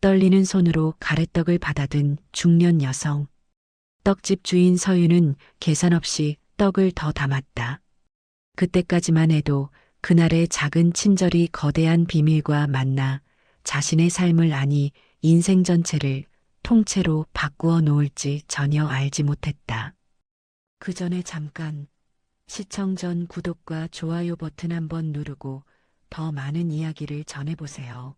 떨리는 손으로 가래떡을 받아든 중년 여성. 떡집 주인 서유는 계산 없이 떡을 더 담았다. 그때까지만 해도 그날의 작은 친절이 거대한 비밀과 만나 자신의 삶을 아니 인생 전체를 통째로 바꾸어 놓을지 전혀 알지 못했다. 그 전에 잠깐 시청 전 구독과 좋아요 버튼 한번 누르고 더 많은 이야기를 전해보세요.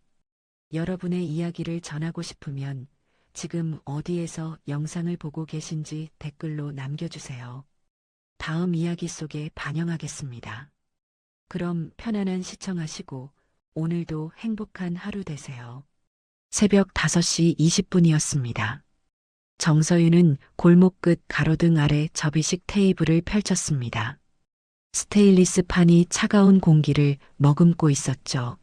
여러분의 이야기를 전하고 싶으면 지금 어디에서 영상을 보고 계신지 댓글로 남겨주세요. 다음 이야기 속에 반영하겠습니다. 그럼 편안한 시청하시고 오늘도 행복한 하루 되세요. 새벽 5시 20분이었습니다. 정서윤은 골목 끝 가로등 아래 접이식 테이블을 펼쳤습니다. 스테인리스 판이 차가운 공기를 머금고 있었죠.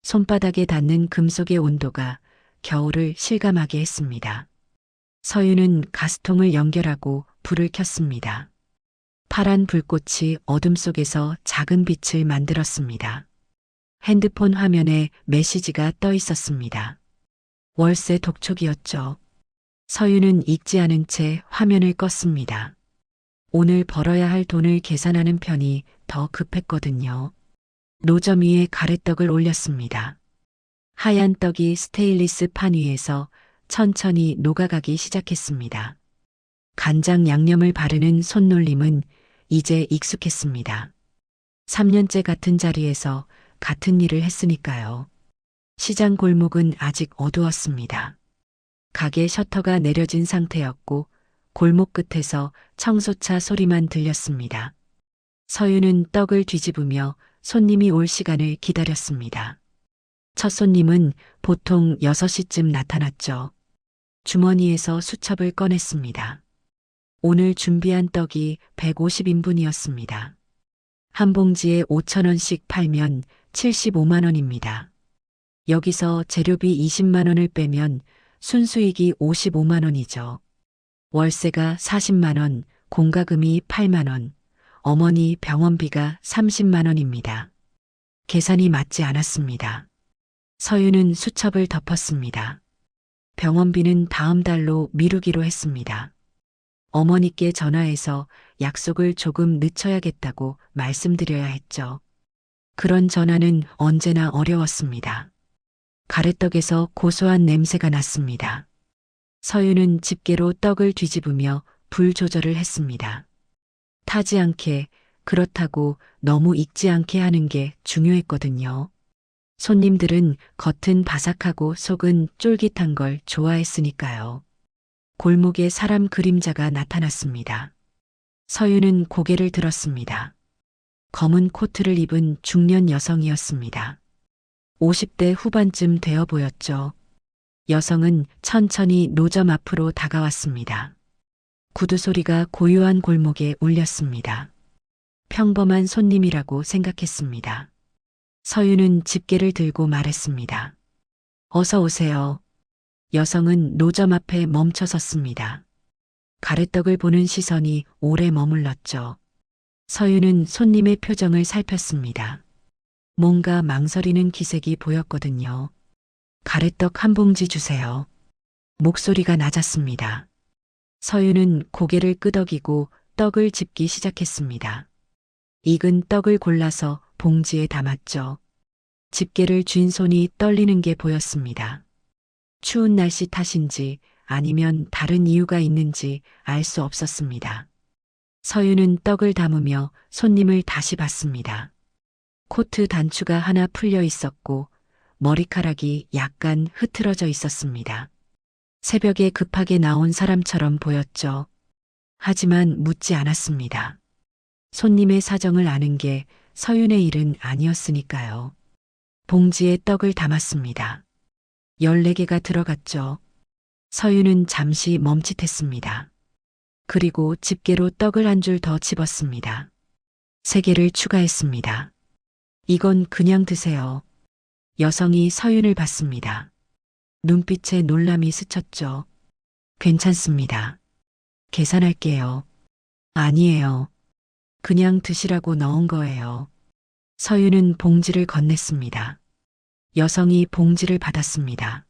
손바닥에 닿는 금속의 온도가 겨울을 실감하게 했습니다. 서윤은 가스통을 연결하고 불을 켰습니다. 파란 불꽃이 어둠 속에서 작은 빛을 만들었습니다. 핸드폰 화면에 메시지가 떠 있었습니다. 월세 독촉이었죠. 서윤은 읽지 않은 채 화면을 껐습니다. 오늘 벌어야 할 돈을 계산하는 편이 더 급했거든요. 노점 위에 가래떡을 올렸습니다. 하얀 떡이 스테인리스 판 위에서 천천히 녹아가기 시작했습니다. 간장 양념을 바르는 손놀림은 이제 익숙했습니다. 3년째 같은 자리에서 같은 일을 했으니까요. 시장 골목은 아직 어두웠습니다. 가게 셔터가 내려진 상태였고 골목 끝에서 청소차 소리만 들렸습니다. 서윤은 떡을 뒤집으며 손님이 올 시간을 기다렸습니다. 첫 손님은 보통 6시쯤 나타났죠. 주머니에서 수첩을 꺼냈습니다. 오늘 준비한 떡이 150인분이었습니다. 한 봉지에 5,000원씩 팔면 75만 원입니다. 여기서 재료비 20만 원을 빼면 순수익이 55만 원이죠. 월세가 40만 원, 공과금이 8만 원, 어머니 병원비가 30만 원입니다. 계산이 맞지 않았습니다. 서윤은 수첩을 덮었습니다. 병원비는 다음 달로 미루기로 했습니다. 어머니께 전화해서 약속을 조금 늦춰야겠다고 말씀드려야 했죠. 그런 전화는 언제나 어려웠습니다. 가래떡에서 고소한 냄새가 났습니다. 서윤은 집게로 떡을 뒤집으며 불 조절을 했습니다. 타지 않게, 그렇다고 너무 익지 않게 하는 게 중요했거든요. 손님들은 겉은 바삭하고 속은 쫄깃한 걸 좋아했으니까요. 골목에 사람 그림자가 나타났습니다. 서윤은 고개를 들었습니다. 검은 코트를 입은 중년 여성이었습니다. 50대 후반쯤 되어 보였죠. 여성은 천천히 노점 앞으로 다가왔습니다. 구두 소리가 고요한 골목에 울렸습니다. 평범한 손님이라고 생각했습니다. 서윤은 집게를 들고 말했습니다. 어서 오세요. 여성은 노점 앞에 멈춰 섰습니다. 가래떡을 보는 시선이 오래 머물렀죠. 서윤은 손님의 표정을 살폈습니다. 뭔가 망설이는 기색이 보였거든요. 가래떡 한 봉지 주세요. 목소리가 낮았습니다. 서윤은 고개를 끄덕이고 떡을 집기 시작했습니다. 익은 떡을 골라서 봉지에 담았죠. 집게를 쥔 손이 떨리는 게 보였습니다. 추운 날씨 탓인지 아니면 다른 이유가 있는지 알 수 없었습니다. 서윤은 떡을 담으며 손님을 다시 봤습니다. 코트 단추가 하나 풀려 있었고 머리카락이 약간 흐트러져 있었습니다. 새벽에 급하게 나온 사람처럼 보였죠. 하지만 묻지 않았습니다. 손님의 사정을 아는 게 서윤의 일은 아니었으니까요. 봉지에 떡을 담았습니다. 14개가 들어갔죠. 서윤은 잠시 멈칫했습니다. 그리고 집게로 떡을 한 줄 더 집었습니다. 3개를 추가했습니다. 이건 그냥 드세요. 여성이 서윤을 봤습니다. 눈빛에 놀람이 스쳤죠. 괜찮습니다. 계산할게요. 아니에요. 그냥 드시라고 넣은 거예요. 서윤은 봉지를 건넸습니다. 여성이 봉지를 받았습니다.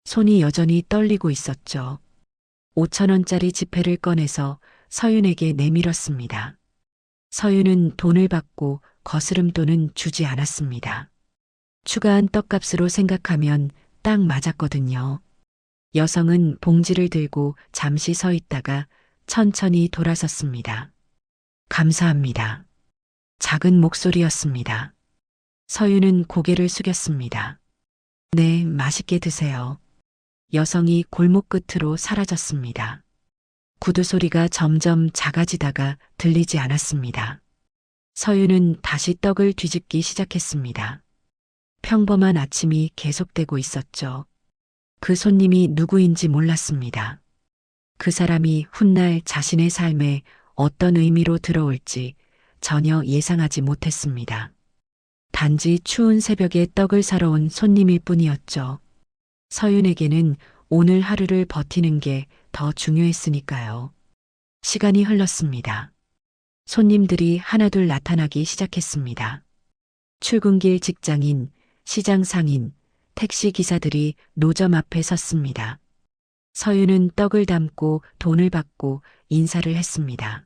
손이 여전히 떨리고 있었죠. 5,000원짜리 지폐를 꺼내서 서윤에게 내밀었습니다. 서윤은 돈을 받고 거스름돈은 주지 않았습니다. 추가한 떡값으로 생각하면 딱 맞았거든요. 여성은 봉지를 들고 잠시 서 있다가 천천히 돌아섰습니다. 감사합니다. 작은 목소리였습니다. 서윤은 고개를 숙였습니다. 네, 맛있게 드세요. 여성이 골목 끝으로 사라졌습니다. 구두 소리가 점점 작아지다가 들리지 않았습니다. 서윤은 다시 떡을 뒤집기 시작했습니다. 평범한 아침이 계속되고 있었죠. 그 손님이 누구인지 몰랐습니다. 그 사람이 훗날 자신의 삶에 어떤 의미로 들어올지 전혀 예상하지 못했습니다. 단지 추운 새벽에 떡을 사러 온 손님일 뿐이었죠. 서윤에게는 오늘 하루를 버티는 게 더 중요했으니까요. 시간이 흘렀습니다. 손님들이 하나둘 나타나기 시작했습니다. 출근길 직장인, 시장 상인, 택시 기사들이 노점 앞에 섰습니다. 서윤은 떡을 담고 돈을 받고 인사를 했습니다.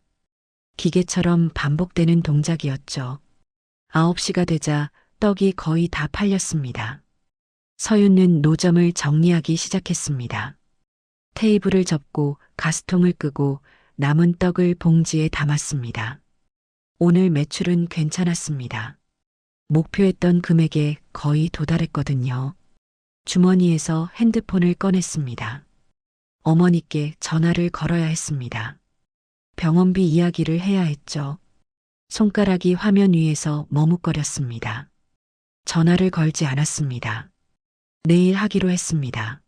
기계처럼 반복되는 동작이었죠. 9시가 되자 떡이 거의 다 팔렸습니다. 서윤은 노점을 정리하기 시작했습니다. 테이블을 접고 가스통을 끄고 남은 떡을 봉지에 담았습니다. 오늘 매출은 괜찮았습니다. 목표했던 금액에 거의 도달했거든요. 주머니에서 핸드폰을 꺼냈습니다. 어머니께 전화를 걸어야 했습니다. 병원비 이야기를 해야 했죠. 손가락이 화면 위에서 머뭇거렸습니다. 전화를 걸지 않았습니다. 내일 하기로 했습니다.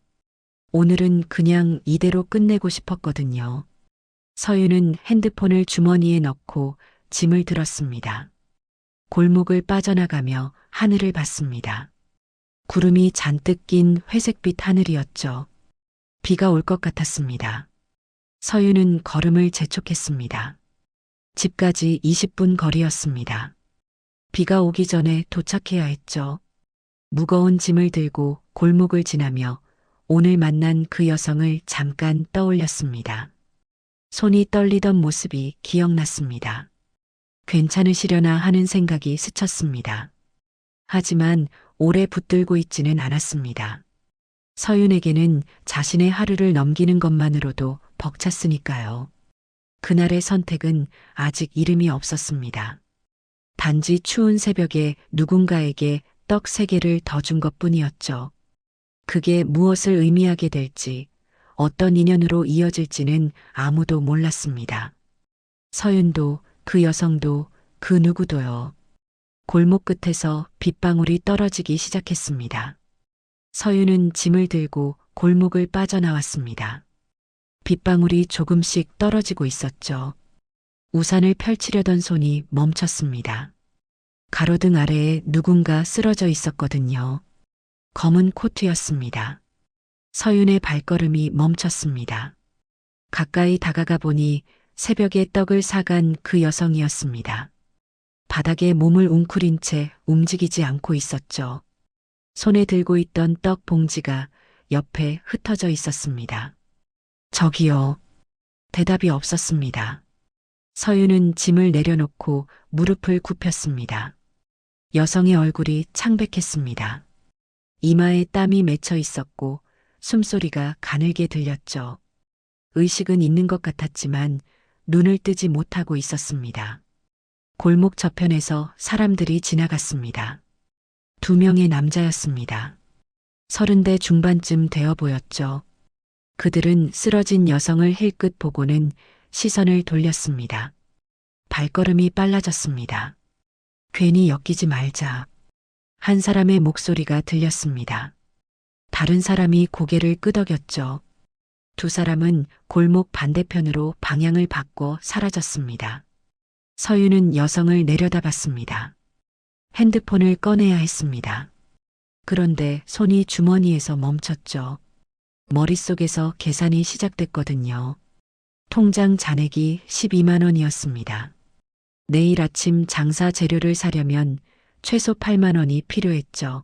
오늘은 그냥 이대로 끝내고 싶었거든요. 서윤은 핸드폰을 주머니에 넣고 짐을 들었습니다. 골목을 빠져나가며 하늘을 봤습니다. 구름이 잔뜩 낀 회색빛 하늘이었죠. 비가 올 것 같았습니다. 서윤은 걸음을 재촉했습니다. 집까지 20분 거리였습니다. 비가 오기 전에 도착해야 했죠. 무거운 짐을 들고 골목을 지나며 오늘 만난 그 여성을 잠깐 떠올렸습니다. 손이 떨리던 모습이 기억났습니다. 괜찮으시려나 하는 생각이 스쳤습니다. 하지만 오래 붙들고 있지는 않았습니다. 서윤에게는 자신의 하루를 넘기는 것만으로도 벅찼으니까요. 그날의 선택은 아직 이름이 없었습니다. 단지 추운 새벽에 누군가에게 떡 3개를 더 준 것뿐이었죠. 그게 무엇을 의미하게 될지, 어떤 인연으로 이어질지는 아무도 몰랐습니다. 서윤도, 그 여성도, 그 누구도요. 골목 끝에서 빗방울이 떨어지기 시작했습니다. 서윤은 짐을 들고 골목을 빠져나왔습니다. 빗방울이 조금씩 떨어지고 있었죠. 우산을 펼치려던 손이 멈췄습니다. 가로등 아래에 누군가 쓰러져 있었거든요. 검은 코트였습니다. 서윤의 발걸음이 멈췄습니다. 가까이 다가가 보니 새벽에 떡을 사간 그 여성이었습니다. 바닥에 몸을 웅크린 채 움직이지 않고 있었죠. 손에 들고 있던 떡 봉지가 옆에 흩어져 있었습니다. 저기요. 대답이 없었습니다. 서윤은 짐을 내려놓고 무릎을 굽혔습니다. 여성의 얼굴이 창백했습니다. 이마에 땀이 맺혀 있었고 숨소리가 가늘게 들렸죠. 의식은 있는 것 같았지만 눈을 뜨지 못하고 있었습니다. 골목 저편에서 사람들이 지나갔습니다. 2명의 남자였습니다. 30대 중반쯤 되어 보였죠. 그들은 쓰러진 여성을 힐끗 보고는 시선을 돌렸습니다. 발걸음이 빨라졌습니다. 괜히 엮이지 말자. 한 사람의 목소리가 들렸습니다. 다른 사람이 고개를 끄덕였죠. 2 사람은 골목 반대편으로 방향을 바꿔 사라졌습니다. 서윤은 여성을 내려다봤습니다. 핸드폰을 꺼내야 했습니다. 그런데 손이 주머니에서 멈췄죠. 머릿속에서 계산이 시작됐거든요. 통장 잔액이 12만 원이었습니다. 내일 아침 장사 재료를 사려면 최소 8만 원이 필요했죠.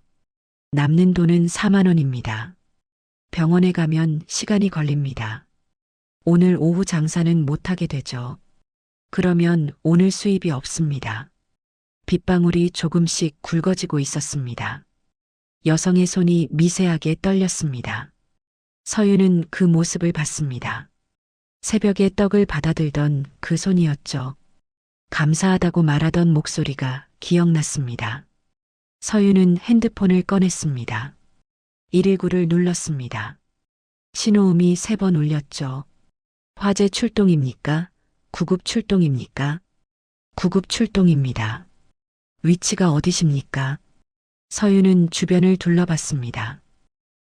남는 돈은 4만 원입니다. 병원에 가면 시간이 걸립니다. 오늘 오후 장사는 못하게 되죠. 그러면 오늘 수입이 없습니다. 빗방울이 조금씩 굵어지고 있었습니다. 여성의 손이 미세하게 떨렸습니다. 서유는 그 모습을 봤습니다. 새벽에 떡을 받아들던 그 손이었죠. 감사하다고 말하던 목소리가 기억났습니다. 서유는 핸드폰을 꺼냈습니다. 119를 눌렀습니다. 신호음이 3번 울렸죠. 화재 출동입니까? 구급 출동입니까? 구급 출동입니다. 위치가 어디십니까? 서유는 주변을 둘러봤습니다.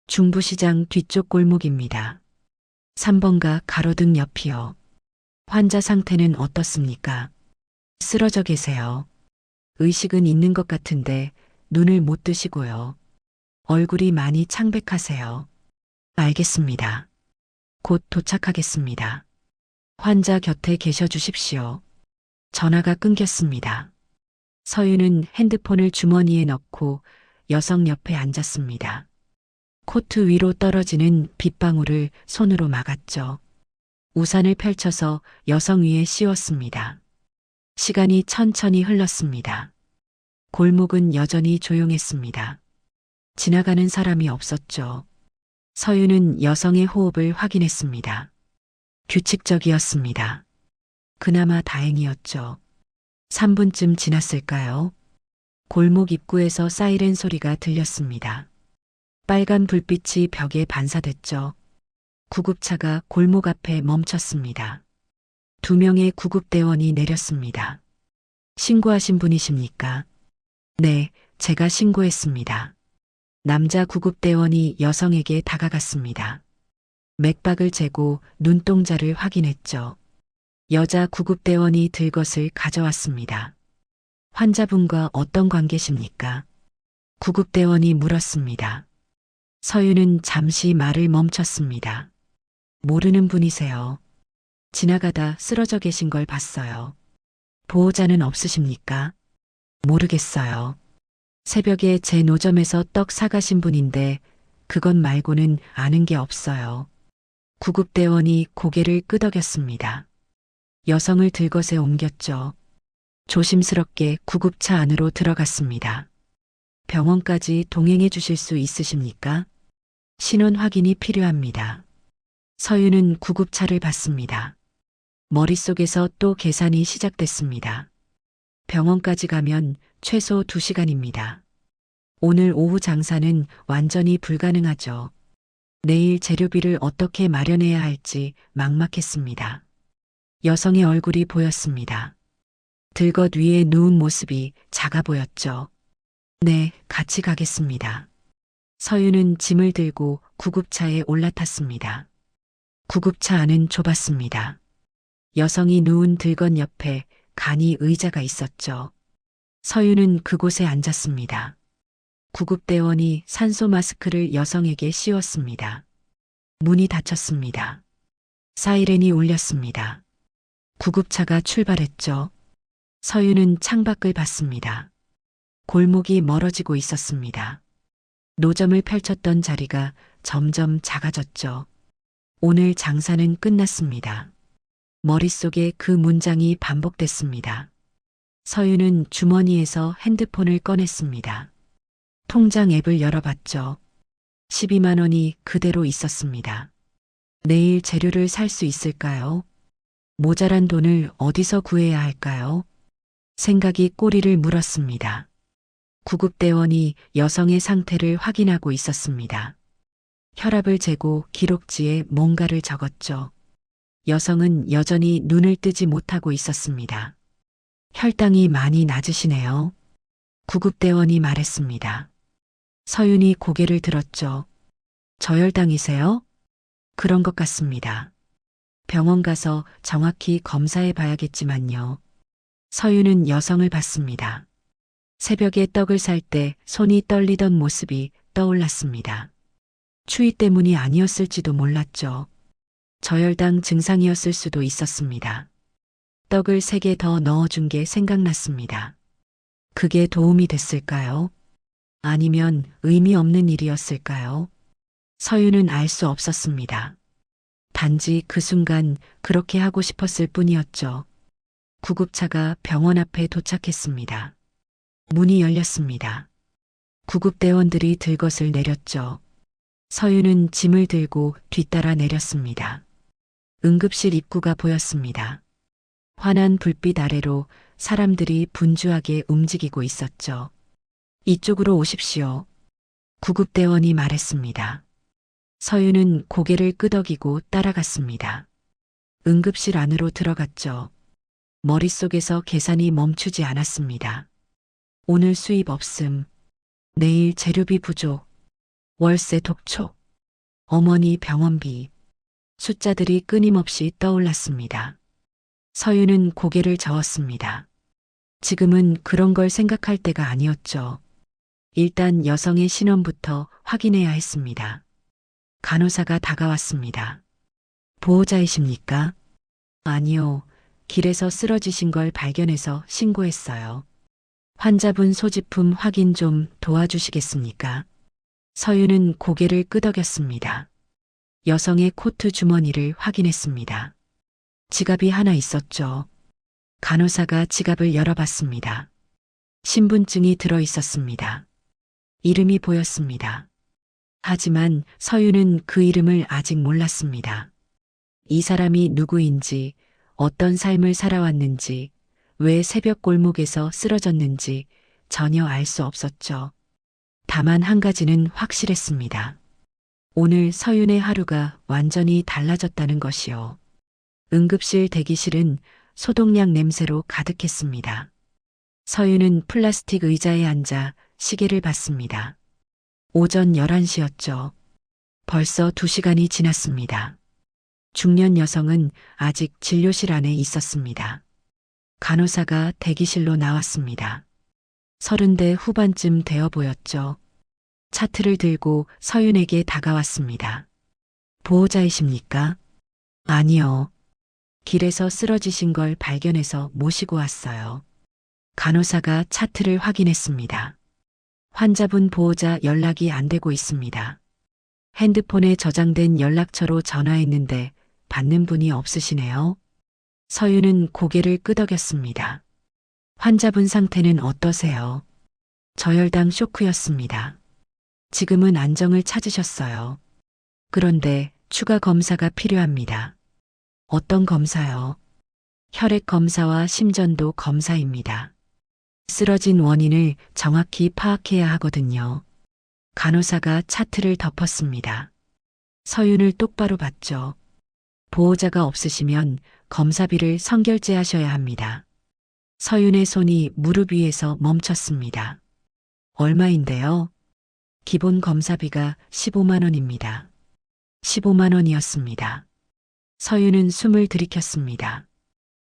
중부시장 뒤쪽 골목입니다. 3번가 가로등 옆이요. 환자 상태는 어떻습니까? 쓰러져 계세요. 의식은 있는 것 같은데 눈을 못 뜨시고요. 얼굴이 많이 창백하세요. 알겠습니다. 곧 도착하겠습니다. 환자 곁에 계셔 주십시오. 전화가 끊겼습니다. 서유는 핸드폰을 주머니에 넣고 여성 옆에 앉았습니다. 코트 위로 떨어지는 빗방울을 손으로 막았죠. 우산을 펼쳐서 여성 위에 씌웠습니다. 시간이 천천히 흘렀습니다. 골목은 여전히 조용했습니다. 지나가는 사람이 없었죠. 서유는 여성의 호흡을 확인했습니다. 규칙적이었습니다. 그나마 다행이었죠. 3분쯤 지났을까요? 골목 입구에서 사이렌 소리가 들렸습니다. 빨간 불빛이 벽에 반사됐죠. 구급차가 골목 앞에 멈췄습니다. 2명의 구급대원이 내렸습니다. 신고하신 분이십니까? 네, 제가 신고했습니다. 남자 구급대원이 여성에게 다가갔습니다. 맥박을 재고 눈동자를 확인했죠. 여자 구급대원이 들 것을 가져왔습니다. 환자분과 어떤 관계십니까? 구급대원이 물었습니다. 서유는 잠시 말을 멈췄습니다. 모르는 분이세요. 지나가다 쓰러져 계신 걸 봤어요. 보호자는 없으십니까? 모르겠어요. 새벽에 제 노점에서 떡 사가신 분인데 그것 말고는 아는 게 없어요. 구급대원이 고개를 끄덕였습니다. 여성을 들것에 옮겼죠. 조심스럽게 구급차 안으로 들어갔습니다. 병원까지 동행해 주실 수 있으십니까? 신원 확인이 필요합니다. 서유는 구급차를 봤습니다. 머릿속에서 또 계산이 시작됐습니다. 병원까지 가면 최소 2시간입니다. 오늘 오후 장사는 완전히 불가능하죠. 내일 재료비를 어떻게 마련해야 할지 막막했습니다. 여성의 얼굴이 보였습니다. 들것 위에 누운 모습이 작아 보였죠. 네, 같이 가겠습니다. 서유는 짐을 들고 구급차에 올라탔습니다. 구급차 안은 좁았습니다. 여성이 누운 들것 옆에 간이 의자가 있었죠. 서유는 그곳에 앉았습니다. 구급대원이 산소 마스크를 여성에게 씌웠습니다. 문이 닫혔습니다. 사이렌이 울렸습니다. 구급차가 출발했죠. 서유는 창밖을 봤습니다. 골목이 멀어지고 있었습니다. 노점을 펼쳤던 자리가 점점 작아졌죠. 오늘 장사는 끝났습니다. 머릿속에 그 문장이 반복됐습니다. 서유는 주머니에서 핸드폰을 꺼냈습니다. 통장 앱을 열어봤죠. 12만 원이 그대로 있었습니다. 내일 재료를 살 수 있을까요? 모자란 돈을 어디서 구해야 할까요? 생각이 꼬리를 물었습니다. 구급대원이 여성의 상태를 확인하고 있었습니다. 혈압을 재고 기록지에 뭔가를 적었죠. 여성은 여전히 눈을 뜨지 못하고 있었습니다. 혈당이 많이 낮으시네요. 구급대원이 말했습니다. 서윤이 고개를 들었죠. 저혈당이세요? 그런 것 같습니다. 병원 가서 정확히 검사해 봐야겠지만요. 서윤은 여성을 봤습니다. 새벽에 떡을 살 때 손이 떨리던 모습이 떠올랐습니다. 추위 때문이 아니었을지도 몰랐죠. 저혈당 증상이었을 수도 있었습니다. 떡을 3개 더 넣어준 게 생각났습니다. 그게 도움이 됐을까요? 아니면 의미 없는 일이었을까요? 서윤은 알 수 없었습니다. 단지 그 순간 그렇게 하고 싶었을 뿐이었죠. 구급차가 병원 앞에 도착했습니다. 문이 열렸습니다. 구급대원들이 들것을 내렸죠. 서윤은 짐을 들고 뒤따라 내렸습니다. 응급실 입구가 보였습니다. 환한 불빛 아래로 사람들이 분주하게 움직이고 있었죠. 이쪽으로 오십시오. 구급대원이 말했습니다. 서윤은 고개를 끄덕이고 따라갔습니다. 응급실 안으로 들어갔죠. 머릿속에서 계산이 멈추지 않았습니다. 오늘 수입 없음. 내일 재료비 부족. 월세 독촉. 어머니 병원비. 숫자들이 끊임없이 떠올랐습니다. 서윤은 고개를 저었습니다. 지금은 그런 걸 생각할 때가 아니었죠. 일단 여성의 신원부터 확인해야 했습니다. 간호사가 다가왔습니다. 보호자이십니까? 아니요. 길에서 쓰러지신 걸 발견해서 신고했어요. 환자분 소지품 확인 좀 도와주시겠습니까? 서윤은 고개를 끄덕였습니다. 여성의 코트 주머니를 확인했습니다. 지갑이 하나 있었죠. 간호사가 지갑을 열어봤습니다. 신분증이 들어 있었습니다. 이름이 보였습니다. 하지만 서윤은 그 이름을 아직 몰랐습니다. 이 사람이 누구인지, 어떤 삶을 살아왔는지, 왜 새벽 골목에서 쓰러졌는지 전혀 알 수 없었죠. 다만 한 가지는 확실했습니다. 오늘 서윤의 하루가 완전히 달라졌다는 것이요. 응급실 대기실은 소독약 냄새로 가득했습니다. 서윤은 플라스틱 의자에 앉아 시계를 봤습니다. 오전 11시였죠. 벌써 2시간이 지났습니다. 중년 여성은 아직 진료실 안에 있었습니다. 간호사가 대기실로 나왔습니다. 30대 후반쯤 되어 보였죠. 차트를 들고 서윤에게 다가왔습니다. 보호자이십니까? 아니요. 길에서 쓰러지신 걸 발견해서 모시고 왔어요. 간호사가 차트를 확인했습니다. 환자분 보호자 연락이 안 되고 있습니다. 핸드폰에 저장된 연락처로 전화했는데 받는 분이 없으시네요. 서윤은 고개를 끄덕였습니다. 환자분 상태는 어떠세요? 저혈당 쇼크였습니다. 지금은 안정을 찾으셨어요. 그런데 추가 검사가 필요합니다. 어떤 검사요? 혈액 검사와 심전도 검사입니다. 쓰러진 원인을 정확히 파악해야 하거든요. 간호사가 차트를 덮었습니다. 서윤을 똑바로 봤죠. 보호자가 없으시면 검사비를 선결제하셔야 합니다. 서윤의 손이 무릎 위에서 멈췄습니다. 얼마인데요? 기본 검사비가 15만 원입니다. 15만 원이었습니다. 서윤은 숨을 들이켰습니다.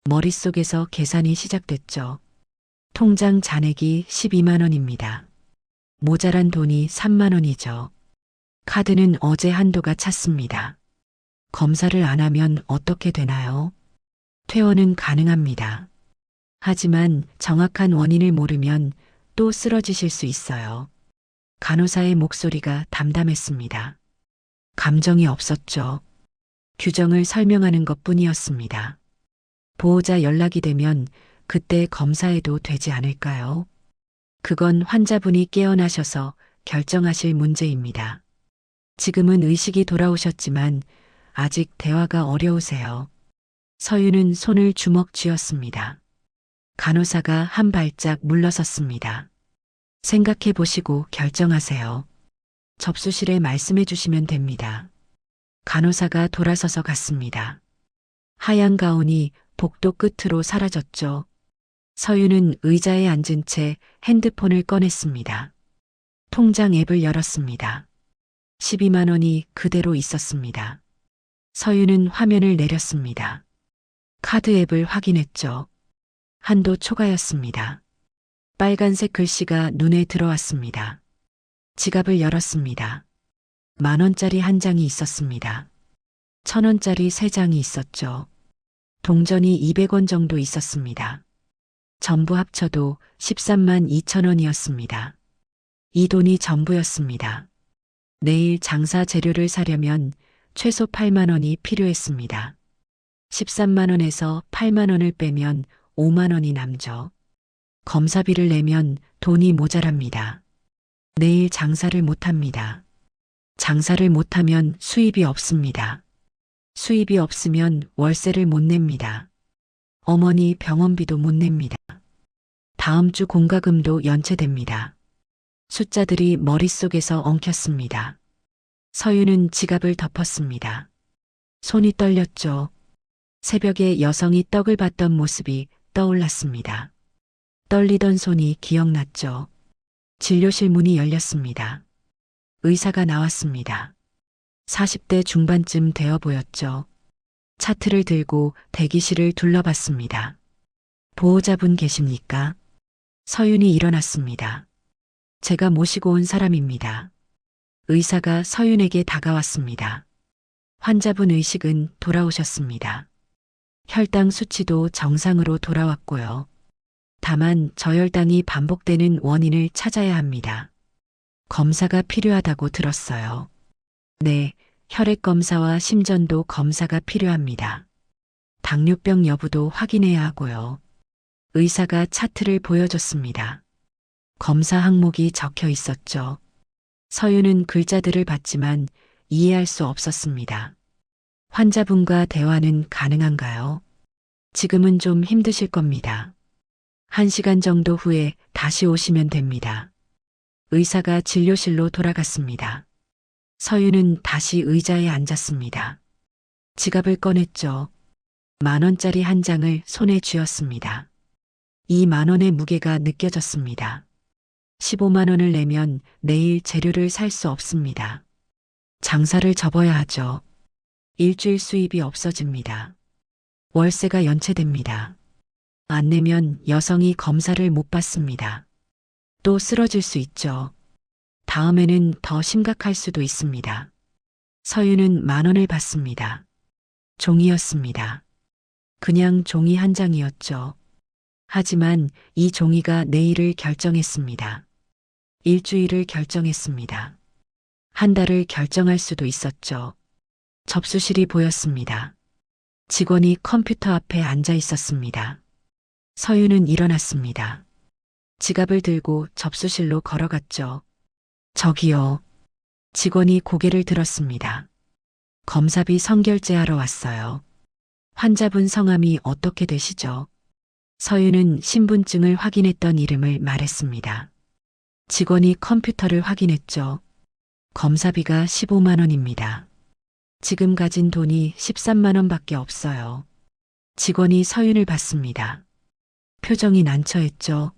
머릿속에서 계산이 시작됐죠. 통장 잔액이 12만 원입니다. 모자란 돈이 3만 원이죠. 카드는 어제 한도가 찼습니다. 검사를 안 하면 어떻게 되나요? 퇴원은 가능합니다. 하지만 정확한 원인을 모르면 또 쓰러지실 수 있어요. 간호사의 목소리가 담담했습니다. 감정이 없었죠. 규정을 설명하는 것뿐이었습니다. 보호자 연락이 되면 그때 검사해도 되지 않을까요? 그건 환자분이 깨어나셔서 결정하실 문제입니다. 지금은 의식이 돌아오셨지만 아직 대화가 어려우세요. 서윤은 손을 주먹 쥐었습니다. 간호사가 한 발짝 물러섰습니다. 생각해 보시고 결정하세요. 접수실에 말씀해 주시면 됩니다. 간호사가 돌아서서 갔습니다. 하얀 가운이 복도 끝으로 사라졌죠. 서윤은 의자에 앉은 채 핸드폰을 꺼냈습니다. 통장 앱을 열었습니다. 12만 원이 그대로 있었습니다. 서윤은 화면을 내렸습니다. 카드 앱을 확인했죠. 한도 초과였습니다. 빨간색 글씨가 눈에 들어왔습니다. 지갑을 열었습니다. 10,000원짜리 한 장이 있었습니다. 1,000원짜리 3장이 있었죠. 동전이 200원 정도 있었습니다. 전부 합쳐도 13만 2천 원이었습니다. 이 돈이 전부였습니다. 내일 장사 재료를 사려면 최소 8만 원이 필요했습니다. 13만 원에서 8만 원을 빼면 5만 원이 남죠. 검사비를 내면 돈이 모자랍니다. 내일 장사를 못합니다. 장사를 못하면 수입이 없습니다. 수입이 없으면 월세를 못 냅니다. 어머니 병원비도 못 냅니다. 다음 주 공과금도 연체됩니다. 숫자들이 머릿속에서 엉켰습니다. 서유는 지갑을 덮었습니다. 손이 떨렸죠. 새벽에 여성이 떡을 받던 모습이 떠올랐습니다. 떨리던 손이 기억났죠. 진료실 문이 열렸습니다. 의사가 나왔습니다. 40대 중반쯤 되어 보였죠. 차트를 들고 대기실을 둘러봤습니다. 보호자분 계십니까? 서윤이 일어났습니다. 제가 모시고 온 사람입니다. 의사가 서윤에게 다가왔습니다. 환자분 의식은 돌아오셨습니다. 혈당 수치도 정상으로 돌아왔고요. 다만 저혈당이 반복되는 원인을 찾아야 합니다. 검사가 필요하다고 들었어요. 네, 혈액 검사와 심전도 검사가 필요합니다. 당뇨병 여부도 확인해야 하고요. 의사가 차트를 보여줬습니다. 검사 항목이 적혀 있었죠. 서유는 글자들을 봤지만 이해할 수 없었습니다. 환자분과 대화는 가능한가요? 지금은 좀 힘드실 겁니다. 1시간 정도 후에 다시 오시면 됩니다. 의사가 진료실로 돌아갔습니다. 서유는 다시 의자에 앉았습니다. 지갑을 꺼냈죠. 10,000원짜리 한 장을 손에 쥐었습니다. 이 10,000원의 무게가 느껴졌습니다. 15만 원을 내면 내일 재료를 살 수 없습니다. 장사를 접어야 하죠. 일주일 수입이 없어집니다. 월세가 연체됩니다. 안 내면 여성이 검사를 못 받습니다. 또 쓰러질 수 있죠. 다음에는 더 심각할 수도 있습니다. 서유는 10,000원을 받습니다. 종이였습니다. 그냥 종이 한 장이었죠. 하지만 이 종이가 내일을 결정했습니다. 일주일을 결정했습니다. 한 달을 결정할 수도 있었죠. 접수실이 보였습니다. 직원이 컴퓨터 앞에 앉아 있었습니다. 서유는 일어났습니다. 지갑을 들고 접수실로 걸어갔죠. 저기요. 직원이 고개를 들었습니다. 검사비 선결제하러 왔어요. 환자분 성함이 어떻게 되시죠? 서유는 신분증을 확인했던 이름을 말했습니다. 직원이 컴퓨터를 확인했죠. 검사비가 15만 원입니다. 지금 가진 돈이 13만 원밖에 없어요. 직원이 서윤을 봤습니다. 표정이 난처했죠.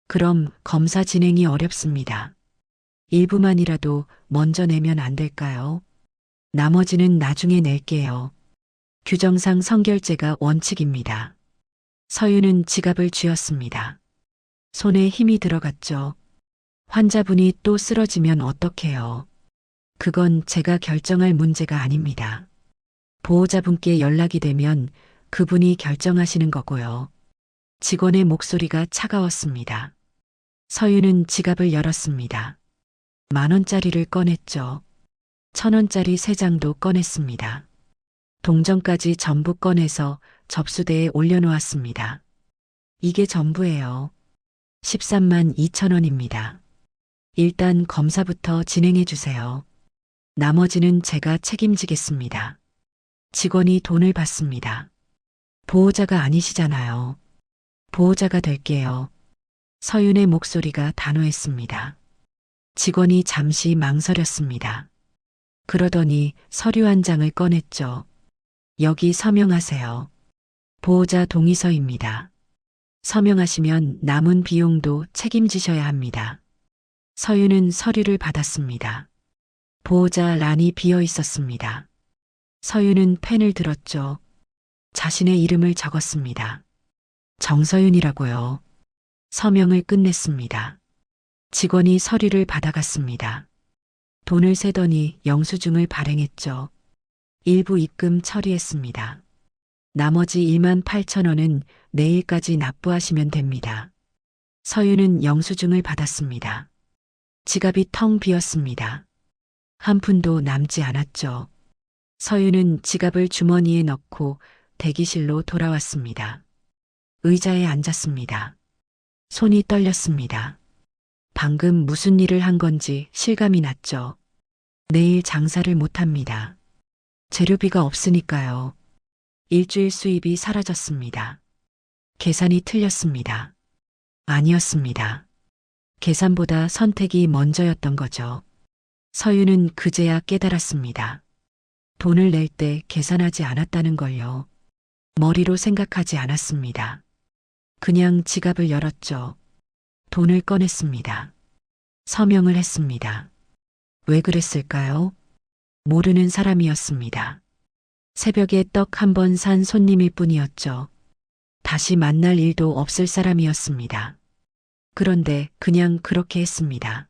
그럼 검사 진행이 어렵습니다. 일부만이라도 먼저 내면 안 될까요? 나머지는 나중에 낼게요. 규정상 선결제가 원칙입니다. 서윤은 지갑을 쥐었습니다. 손에 힘이 들어갔죠. 환자분이 또 쓰러지면 어떡해요? 그건 제가 결정할 문제가 아닙니다. 보호자분께 연락이 되면 그분이 결정하시는 거고요. 직원의 목소리가 차가웠습니다. 서유는 지갑을 열었습니다. 10,000원짜리를 꺼냈죠. 1,000원짜리 3장도 꺼냈습니다. 동전까지 전부 꺼내서 접수대에 올려놓았습니다. 이게 전부예요. 13만 2천 원입니다. 일단 검사부터 진행해 주세요. 나머지는 제가 책임지겠습니다. 직원이 돈을 받습니다. 보호자가 아니시잖아요. 보호자가 될게요. 서윤의 목소리가 단호했습니다. 직원이 잠시 망설였습니다. 그러더니 서류 한 장을 꺼냈죠. 여기 서명하세요. 보호자 동의서입니다. 서명하시면 남은 비용도 책임지셔야 합니다. 서윤은 서류를 받았습니다. 보호자 란이 비어 있었습니다. 서윤은 펜을 들었죠. 자신의 이름을 적었습니다. 정서윤이라고요. 서명을 끝냈습니다. 직원이 서류를 받아갔습니다. 돈을 세더니 영수증을 발행했죠. 일부 입금 처리했습니다. 나머지 18,000원은 내일까지 납부하시면 됩니다. 서윤은 영수증을 받았습니다. 지갑이 텅 비었습니다. 한 푼도 남지 않았죠. 서윤은 지갑을 주머니에 넣고 대기실로 돌아왔습니다. 의자에 앉았습니다. 손이 떨렸습니다. 방금 무슨 일을 한 건지 실감이 났죠. 내일 장사를 못합니다. 재료비가 없으니까요. 일주일 수입이 사라졌습니다. 계산이 틀렸습니다. 아니었습니다. 계산보다 선택이 먼저였던 거죠. 서윤은 그제야 깨달았습니다. 돈을 낼 때 계산하지 않았다는 걸요. 머리로 생각하지 않았습니다. 그냥 지갑을 열었죠. 돈을 꺼냈습니다. 서명을 했습니다. 왜 그랬을까요? 모르는 사람이었습니다. 새벽에 떡 한 번 산 손님일 뿐이었죠. 다시 만날 일도 없을 사람이었습니다. 그런데 그냥 그렇게 했습니다.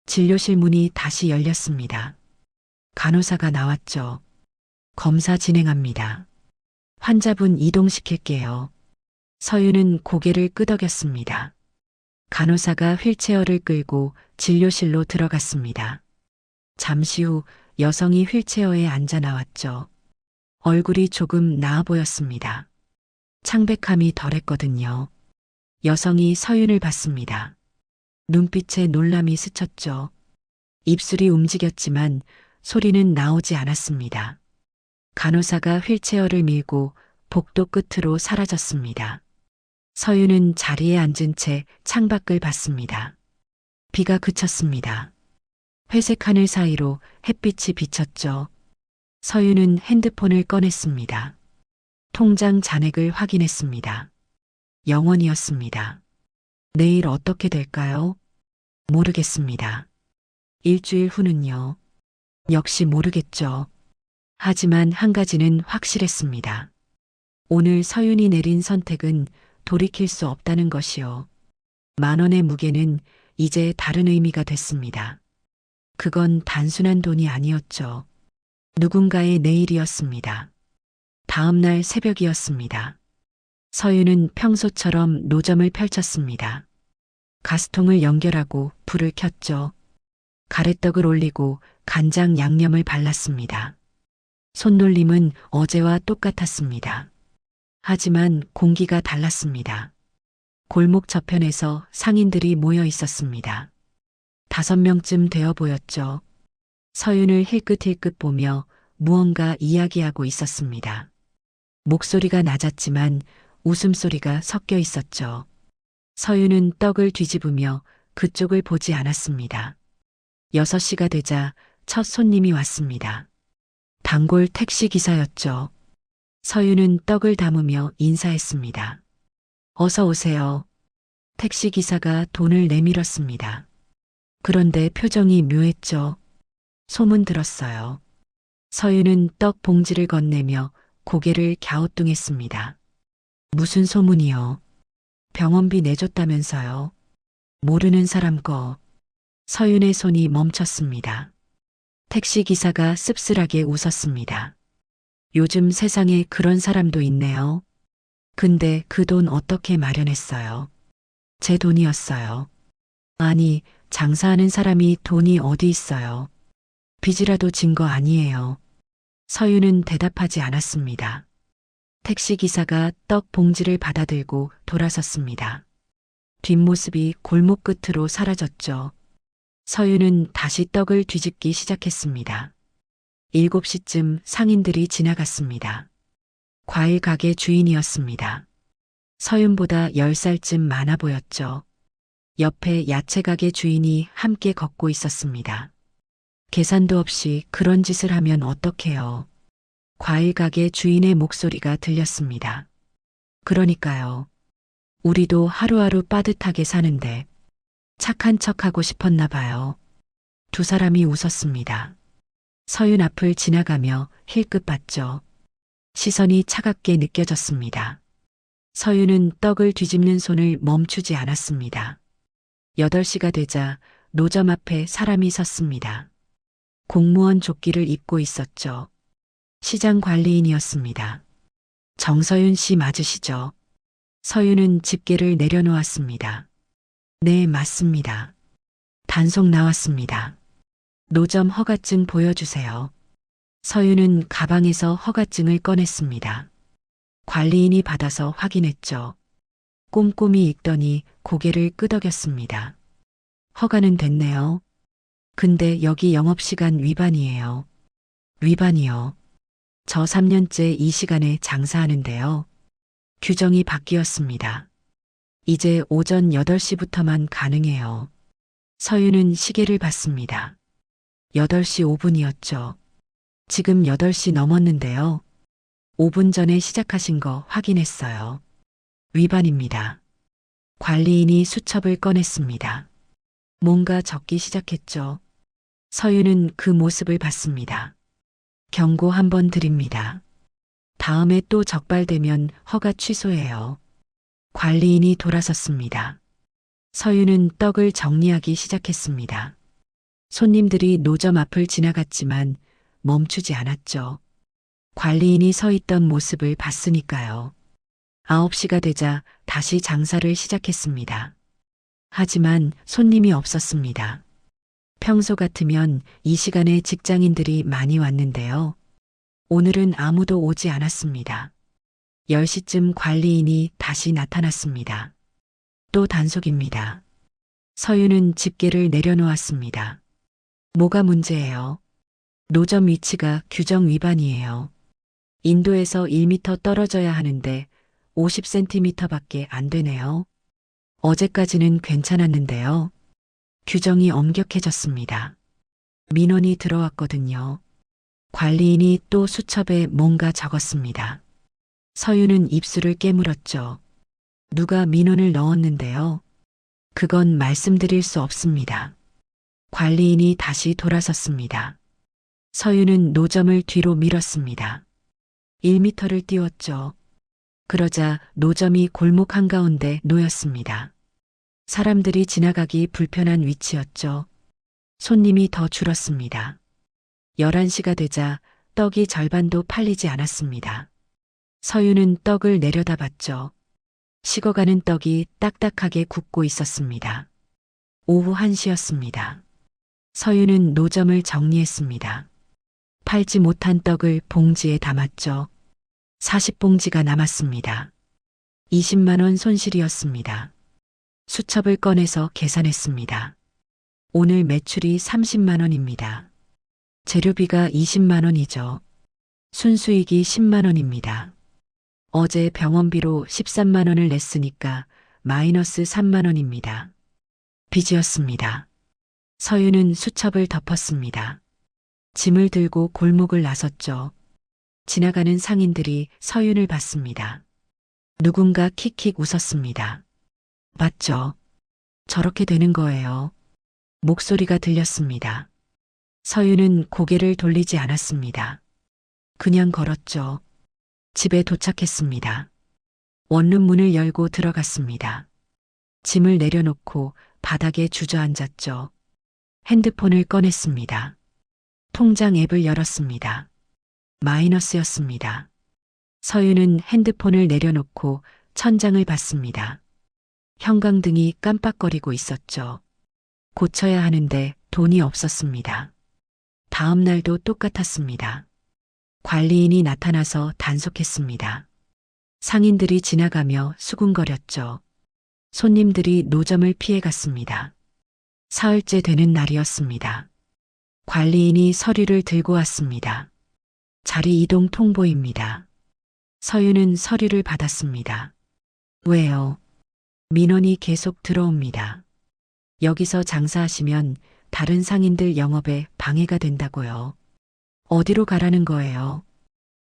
진료실 문이 다시 열렸습니다. 간호사가 나왔죠. 검사 진행합니다. 환자분 이동시킬게요. 서윤은 고개를 끄덕였습니다. 간호사가 휠체어를 끌고 진료실로 들어갔습니다. 잠시 후 여성이 휠체어에 앉아 나왔죠. 얼굴이 조금 나아 보였습니다. 창백함이 덜했거든요. 여성이 서윤을 봤습니다. 눈빛에 놀람이 스쳤죠. 입술이 움직였지만 소리는 나오지 않았습니다. 간호사가 휠체어를 밀고 복도 끝으로 사라졌습니다. 서윤은 자리에 앉은 채 창밖을 봤습니다. 비가 그쳤습니다. 회색 하늘 사이로 햇빛이 비쳤죠. 서윤은 핸드폰을 꺼냈습니다. 통장 잔액을 확인했습니다. 0원이었습니다. 내일 어떻게 될까요? 모르겠습니다. 일주일 후는요. 역시 모르겠죠. 하지만 한 가지는 확실했습니다. 오늘 서윤이 내린 선택은 돌이킬 수 없다는 것이요. 10,000원의 무게는 이제 다른 의미가 됐습니다. 그건 단순한 돈이 아니었죠. 누군가의 내일이었습니다. 다음 날 새벽이었습니다. 서윤은 평소처럼 노점을 펼쳤습니다. 가스통을 연결하고 불을 켰죠. 가래떡을 올리고 간장 양념을 발랐습니다. 손놀림은 어제와 똑같았습니다. 하지만 공기가 달랐습니다. 골목 저편에서 상인들이 모여 있었습니다. 5명쯤 되어 보였죠. 서윤을 힐끗힐끗 보며 무언가 이야기하고 있었습니다. 목소리가 낮았지만 웃음소리가 섞여 있었죠. 서윤은 떡을 뒤집으며 그쪽을 보지 않았습니다. 6시가 되자 첫 손님이 왔습니다. 단골 택시기사였죠. 서윤은 떡을 담으며 인사했습니다. 어서 오세요. 택시기사가 돈을 내밀었습니다. 그런데 표정이 묘했죠. 소문 들었어요. 서윤은 떡 봉지를 건네며 고개를 갸우뚱했습니다. 무슨 소문이요? 병원비 내줬다면서요. 모르는 사람 거. 서윤의 손이 멈췄습니다. 택시기사가 씁쓸하게 웃었습니다. 요즘 세상에 그런 사람도 있네요. 근데 그 돈 어떻게 마련했어요? 제 돈이었어요. 아니, 장사하는 사람이 돈이 어디 있어요? 빚이라도 진 거 아니에요. 서윤은 대답하지 않았습니다. 택시기사가 떡 봉지를 받아들고 돌아섰습니다. 뒷모습이 골목 끝으로 사라졌죠. 서윤은 다시 떡을 뒤집기 시작했습니다. 7시쯤 상인들이 지나갔습니다. 과일 가게 주인이었습니다. 서윤보다 10살쯤 많아 보였죠. 옆에 야채 가게 주인이 함께 걷고 있었습니다. 계산도 없이 그런 짓을 하면 어떡해요. 과일 가게 주인의 목소리가 들렸습니다. 그러니까요. 우리도 하루하루 빠듯하게 사는데 착한 척하고 싶었나 봐요. 두 사람이 웃었습니다. 서윤 앞을 지나가며 힐끗 봤죠. 시선이 차갑게 느껴졌습니다. 서윤은 떡을 뒤집는 손을 멈추지 않았습니다. 8시가 되자 노점 앞에 사람이 섰습니다. 공무원 조끼를 입고 있었죠. 시장 관리인이었습니다. 정서윤 씨 맞으시죠? 서윤은 집게를 내려놓았습니다. 네, 맞습니다. 단속 나왔습니다. 노점 허가증 보여주세요. 서윤은 가방에서 허가증을 꺼냈습니다. 관리인이 받아서 확인했죠. 꼼꼼히 읽더니 고개를 끄덕였습니다. 허가는 됐네요. 근데 여기 영업시간 위반이에요. 위반이요. 저 3년째 이 시간에 장사하는데요. 규정이 바뀌었습니다. 이제 오전 8시부터만 가능해요. 서윤은 시계를 봤습니다. 8시 5분이었죠. 지금 8시 넘었는데요. 5분 전에 시작하신 거 확인했어요. 위반입니다. 관리인이 수첩을 꺼냈습니다. 뭔가 적기 시작했죠. 서윤은 그 모습을 봤습니다. 경고 한 번 드립니다. 다음에 또 적발되면 허가 취소해요. 관리인이 돌아섰습니다. 서윤은 떡을 정리하기 시작했습니다. 손님들이 노점 앞을 지나갔지만 멈추지 않았죠. 관리인이 서 있던 모습을 봤으니까요. 9시가 되자 다시 장사를 시작했습니다. 하지만 손님이 없었습니다. 평소 같으면 이 시간에 직장인들이 많이 왔는데요. 오늘은 아무도 오지 않았습니다. 10시쯤 관리인이 다시 나타났습니다. 또 단속입니다. 서윤은 집게를 내려놓았습니다. 뭐가 문제예요? 노점 위치가 규정 위반이에요. 인도에서 1m 떨어져야 하는데 50cm밖에 안 되네요. 어제까지는 괜찮았는데요. 규정이 엄격해졌습니다. 민원이 들어왔거든요. 관리인이 또 수첩에 뭔가 적었습니다. 서윤은 입술을 깨물었죠. 누가 민원을 넣었는데요. 그건 말씀드릴 수 없습니다. 관리인이 다시 돌아섰습니다. 서윤은 노점을 뒤로 밀었습니다. 1m를 띄웠죠. 그러자 노점이 골목 한가운데 놓였습니다. 사람들이 지나가기 불편한 위치였죠. 손님이 더 줄었습니다. 11시가 되자 떡이 절반도 팔리지 않았습니다. 서윤은 떡을 내려다봤죠. 식어가는 떡이 딱딱하게 굽고 있었습니다. 오후 1시였습니다. 서윤은 노점을 정리했습니다. 팔지 못한 떡을 봉지에 담았죠. 40봉지가 남았습니다. 20만 원 손실이었습니다. 수첩을 꺼내서 계산했습니다. 오늘 매출이 30만 원입니다. 재료비가 20만 원이죠. 순수익이 10만 원입니다. 어제 병원비로 13만 원을 냈으니까 마이너스 3만 원입니다. 빚이었습니다. 서윤은 수첩을 덮었습니다. 짐을 들고 골목을 나섰죠. 지나가는 상인들이 서윤을 봤습니다. 누군가 킥킥 웃었습니다. 맞죠? 저렇게 되는 거예요. 목소리가 들렸습니다. 서윤은 고개를 돌리지 않았습니다. 그냥 걸었죠. 집에 도착했습니다. 원룸 문을 열고 들어갔습니다. 짐을 내려놓고 바닥에 주저앉았죠. 핸드폰을 꺼냈습니다. 통장 앱을 열었습니다. 마이너스였습니다. 서윤은 핸드폰을 내려놓고 천장을 봤습니다. 형광등이 깜빡거리고 있었죠. 고쳐야 하는데 돈이 없었습니다. 다음 날도 똑같았습니다. 관리인이 나타나서 단속했습니다. 상인들이 지나가며 수군거렸죠. 손님들이 노점을 피해갔습니다. 사흘째 되는 날이었습니다. 관리인이 서류를 들고 왔습니다. 자리 이동 통보입니다. 서윤은 서류를 받았습니다. 왜요? 민원이 계속 들어옵니다. 여기서 장사하시면 다른 상인들 영업에 방해가 된다고요. 어디로 가라는 거예요?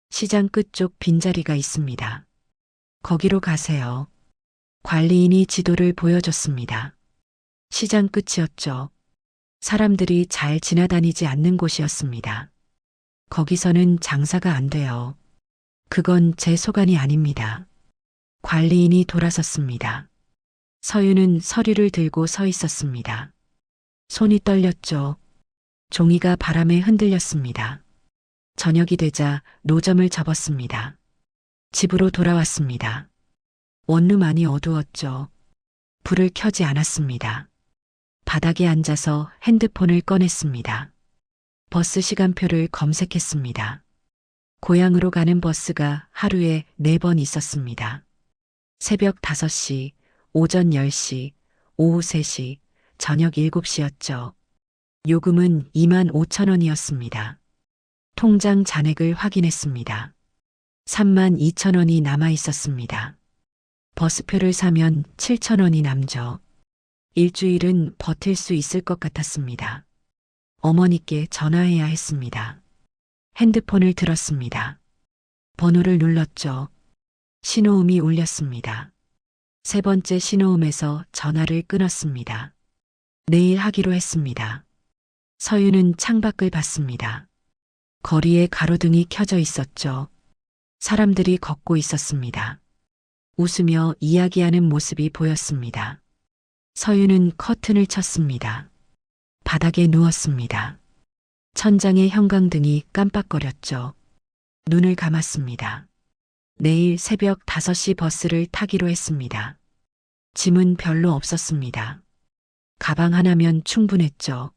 시장 끝쪽 빈자리가 있습니다. 거기로 가세요. 관리인이 지도를 보여줬습니다. 시장 끝이었죠. 사람들이 잘 지나다니지 않는 곳이었습니다. 거기서는 장사가 안 돼요. 그건 제 소관이 아닙니다. 관리인이 돌아섰습니다. 서윤은 서류를 들고 서 있었습니다. 손이 떨렸죠. 종이가 바람에 흔들렸습니다. 저녁이 되자 노점을 접었습니다. 집으로 돌아왔습니다. 원룸 안이 어두웠죠. 불을 켜지 않았습니다. 바닥에 앉아서 핸드폰을 꺼냈습니다. 버스 시간표를 검색했습니다. 고향으로 가는 버스가 하루에 4번 있었습니다. 새벽 5시, 오전 10시, 오후 3시, 저녁 7시였죠. 요금은 2만 5천 원이었습니다. 통장 잔액을 확인했습니다. 3만 2천 원이 남아 있었습니다. 버스표를 사면 7천 원이 남죠. 일주일은 버틸 수 있을 것 같았습니다. 어머니께 전화해야 했습니다. 핸드폰을 들었습니다. 번호를 눌렀죠. 신호음이 울렸습니다. 세 번째 신호음에서 전화를 끊었습니다. 내일 하기로 했습니다. 서유는 창밖을 봤습니다. 거리에 가로등이 켜져 있었죠. 사람들이 걷고 있었습니다. 웃으며 이야기하는 모습이 보였습니다. 서유는 커튼을 쳤습니다. 바닥에 누웠습니다. 천장의 형광등이 깜빡거렸죠. 눈을 감았습니다. 내일 새벽 5시 버스를 타기로 했습니다. 짐은 별로 없었습니다. 가방 하나면 충분했죠.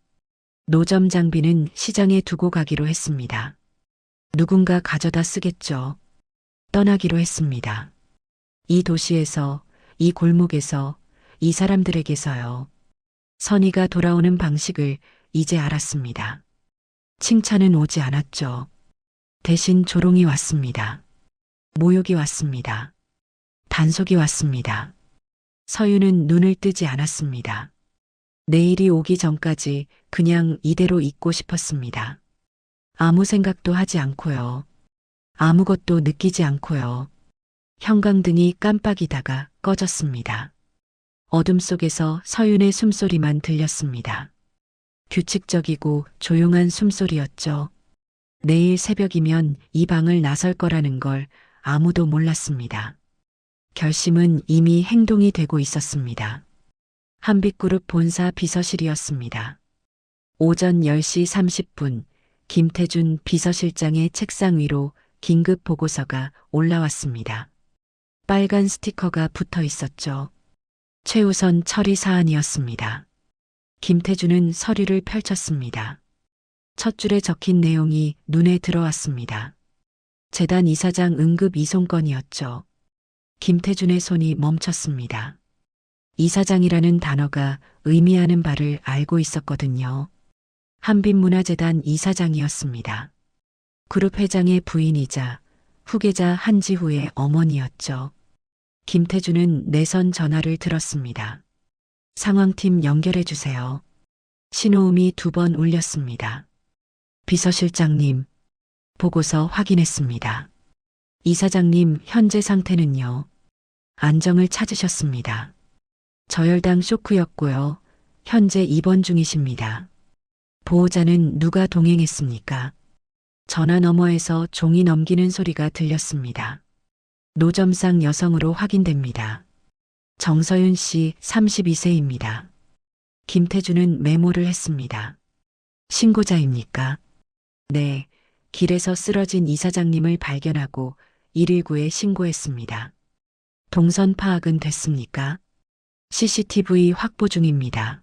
노점 장비는 시장에 두고 가기로 했습니다. 누군가 가져다 쓰겠죠. 떠나기로 했습니다. 이 도시에서, 이 골목에서, 이 사람들에게서요. 선희가 돌아오는 방식을 이제 알았습니다. 칭찬은 오지 않았죠. 대신 조롱이 왔습니다. 모욕이 왔습니다. 단속이 왔습니다. 서유는 눈을 뜨지 않았습니다. 내일이 오기 전까지 그냥 이대로 있고 싶었습니다. 아무 생각도 하지 않고요. 아무것도 느끼지 않고요. 형광등이 깜빡이다가 꺼졌습니다. 어둠 속에서 서윤의 숨소리만 들렸습니다. 규칙적이고 조용한 숨소리였죠. 내일 새벽이면 이 방을 나설 거라는 걸 아무도 몰랐습니다. 결심은 이미 행동이 되고 있었습니다. 한빛그룹 본사 비서실이었습니다. 오전 10시 30분 김태준 비서실장의 책상 위로 긴급 보고서가 올라왔습니다. 빨간 스티커가 붙어 있었죠. 최우선 처리 사안이었습니다. 김태준은 서류를 펼쳤습니다. 첫 줄에 적힌 내용이 눈에 들어왔습니다. 재단 이사장 응급 이송건이었죠. 김태준의 손이 멈췄습니다. 이사장이라는 단어가 의미하는 바를 알고 있었거든요. 한빛문화재단 이사장이었습니다. 그룹 회장의 부인이자 후계자 한지후의 어머니였죠. 김태준은 내선 전화를 들었습니다. 상황팀 연결해 주세요. 신호음이 2번 울렸습니다. 비서실장님, 보고서 확인했습니다. 이사장님 현재 상태는요. 안정을 찾으셨습니다. 저혈당 쇼크였고요. 현재 입원 중이십니다. 보호자는 누가 동행했습니까? 전화 너머에서 종이 넘기는 소리가 들렸습니다. 노점상 여성으로 확인됩니다. 정서윤 씨 32세입니다. 김태준은 메모를 했습니다. 신고자입니까? 네, 길에서 쓰러진 이사장님을 발견하고 119에 신고했습니다. 동선 파악은 됐습니까? CCTV 확보 중입니다.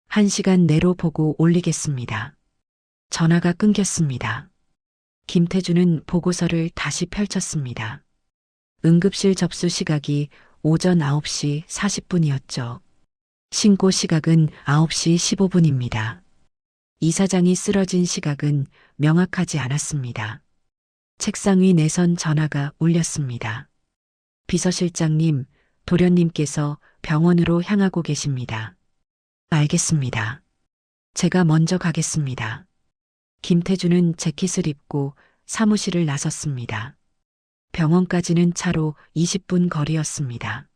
1시간 내로 보고 올리겠습니다. 전화가 끊겼습니다. 김태준은 보고서를 다시 펼쳤습니다. 응급실 접수 시각이 오전 9시 40분이었죠. 신고 시각은 9시 15분입니다. 이사장이 쓰러진 시각은 명확하지 않았습니다. 책상 위 내선 전화가 울렸습니다. 비서실장님, 도련님께서 병원으로 향하고 계십니다. 알겠습니다. 제가 먼저 가겠습니다. 김태준은 재킷을 입고 사무실을 나섰습니다. 병원까지는 차로 20분 거리였습니다.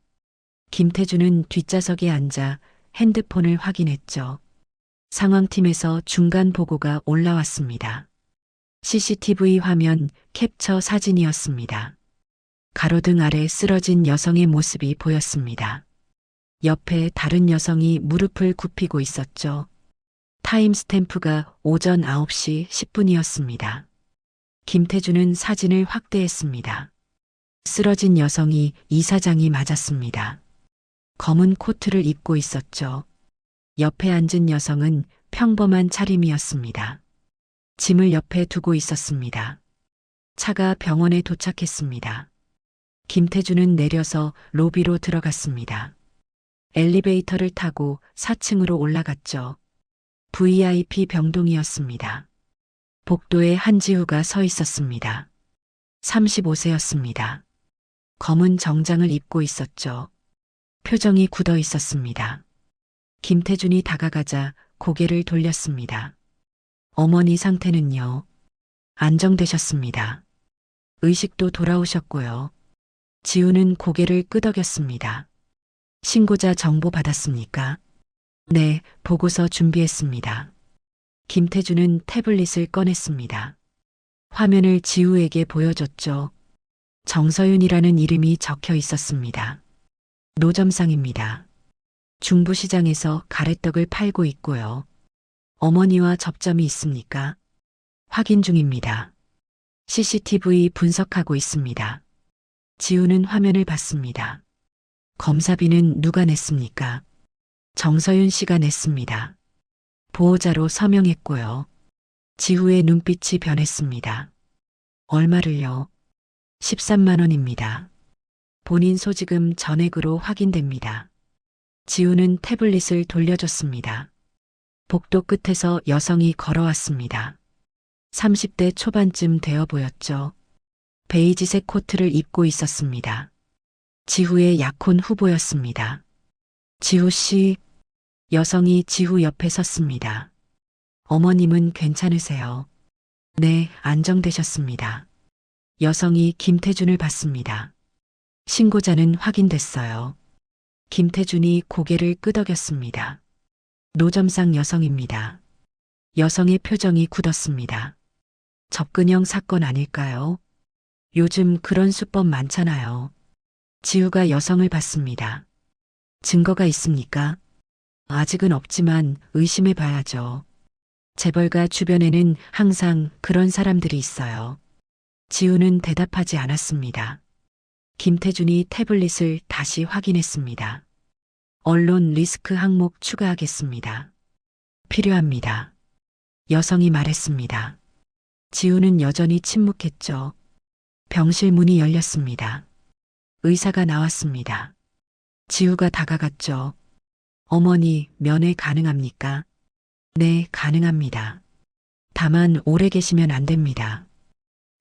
김태준은 뒷좌석에 앉아 핸드폰을 확인했죠. 상황팀에서 중간 보고가 올라왔습니다. CCTV 화면 캡처 사진이었습니다. 가로등 아래 쓰러진 여성의 모습이 보였습니다. 옆에 다른 여성이 무릎을 굽히고 있었죠. 타임스탬프가 오전 9시 10분이었습니다. 김태준은 사진을 확대했습니다. 쓰러진 여성이 이사장이 맞았습니다. 검은 코트를 입고 있었죠. 옆에 앉은 여성은 평범한 차림이었습니다. 짐을 옆에 두고 있었습니다. 차가 병원에 도착했습니다. 김태준은 내려서 로비로 들어갔습니다. 엘리베이터를 타고 4층으로 올라갔죠. VIP 병동이었습니다. 복도에 한지우가 서 있었습니다. 35세였습니다. 검은 정장을 입고 있었죠. 표정이 굳어 있었습니다. 김태준이 다가가자 고개를 돌렸습니다. 어머니 상태는요? 안정되셨습니다. 의식도 돌아오셨고요. 지우는 고개를 끄덕였습니다. 신고자 정보 받았습니까? 네, 보고서 준비했습니다. 김태준은 태블릿을 꺼냈습니다. 화면을 지우에게 보여줬죠. 정서윤이라는 이름이 적혀 있었습니다. 노점상입니다. 중부시장에서 가래떡을 팔고 있고요. 어머니와 접점이 있습니까? 확인 중입니다. CCTV 분석하고 있습니다. 지우는 화면을 봤습니다. 검사비는 누가 냈습니까? 정서윤 씨가 냈습니다. 보호자로 서명했고요. 지우의 눈빛이 변했습니다. 얼마를요? 13만 원입니다. 본인 소지금 전액으로 확인됩니다. 지우는 태블릿을 돌려줬습니다. 복도 끝에서 여성이 걸어왔습니다. 30대 초반쯤 되어 보였죠. 베이지색 코트를 입고 있었습니다. 지후의 약혼 후보였습니다. 지후 씨, 여성이 지후 옆에 섰습니다. 어머님은 괜찮으세요? 네, 안정되셨습니다. 여성이 김태준을 봤습니다. 신고자는 확인됐어요. 김태준이 고개를 끄덕였습니다. 노점상 여성입니다. 여성의 표정이 굳었습니다. 접근형 사건 아닐까요? 요즘 그런 수법 많잖아요. 지우가 여성을 봤습니다. 증거가 있습니까? 아직은 없지만 의심해 봐야죠. 재벌가 주변에는 항상 그런 사람들이 있어요. 지우는 대답하지 않았습니다. 김태준이 태블릿을 다시 확인했습니다. 언론 리스크 항목 추가하겠습니다. 필요합니다. 여성이 말했습니다. 지우는 여전히 침묵했죠. 병실 문이 열렸습니다. 의사가 나왔습니다. 지우가 다가갔죠. 어머니, 면회 가능합니까? 네, 가능합니다. 다만 오래 계시면 안 됩니다.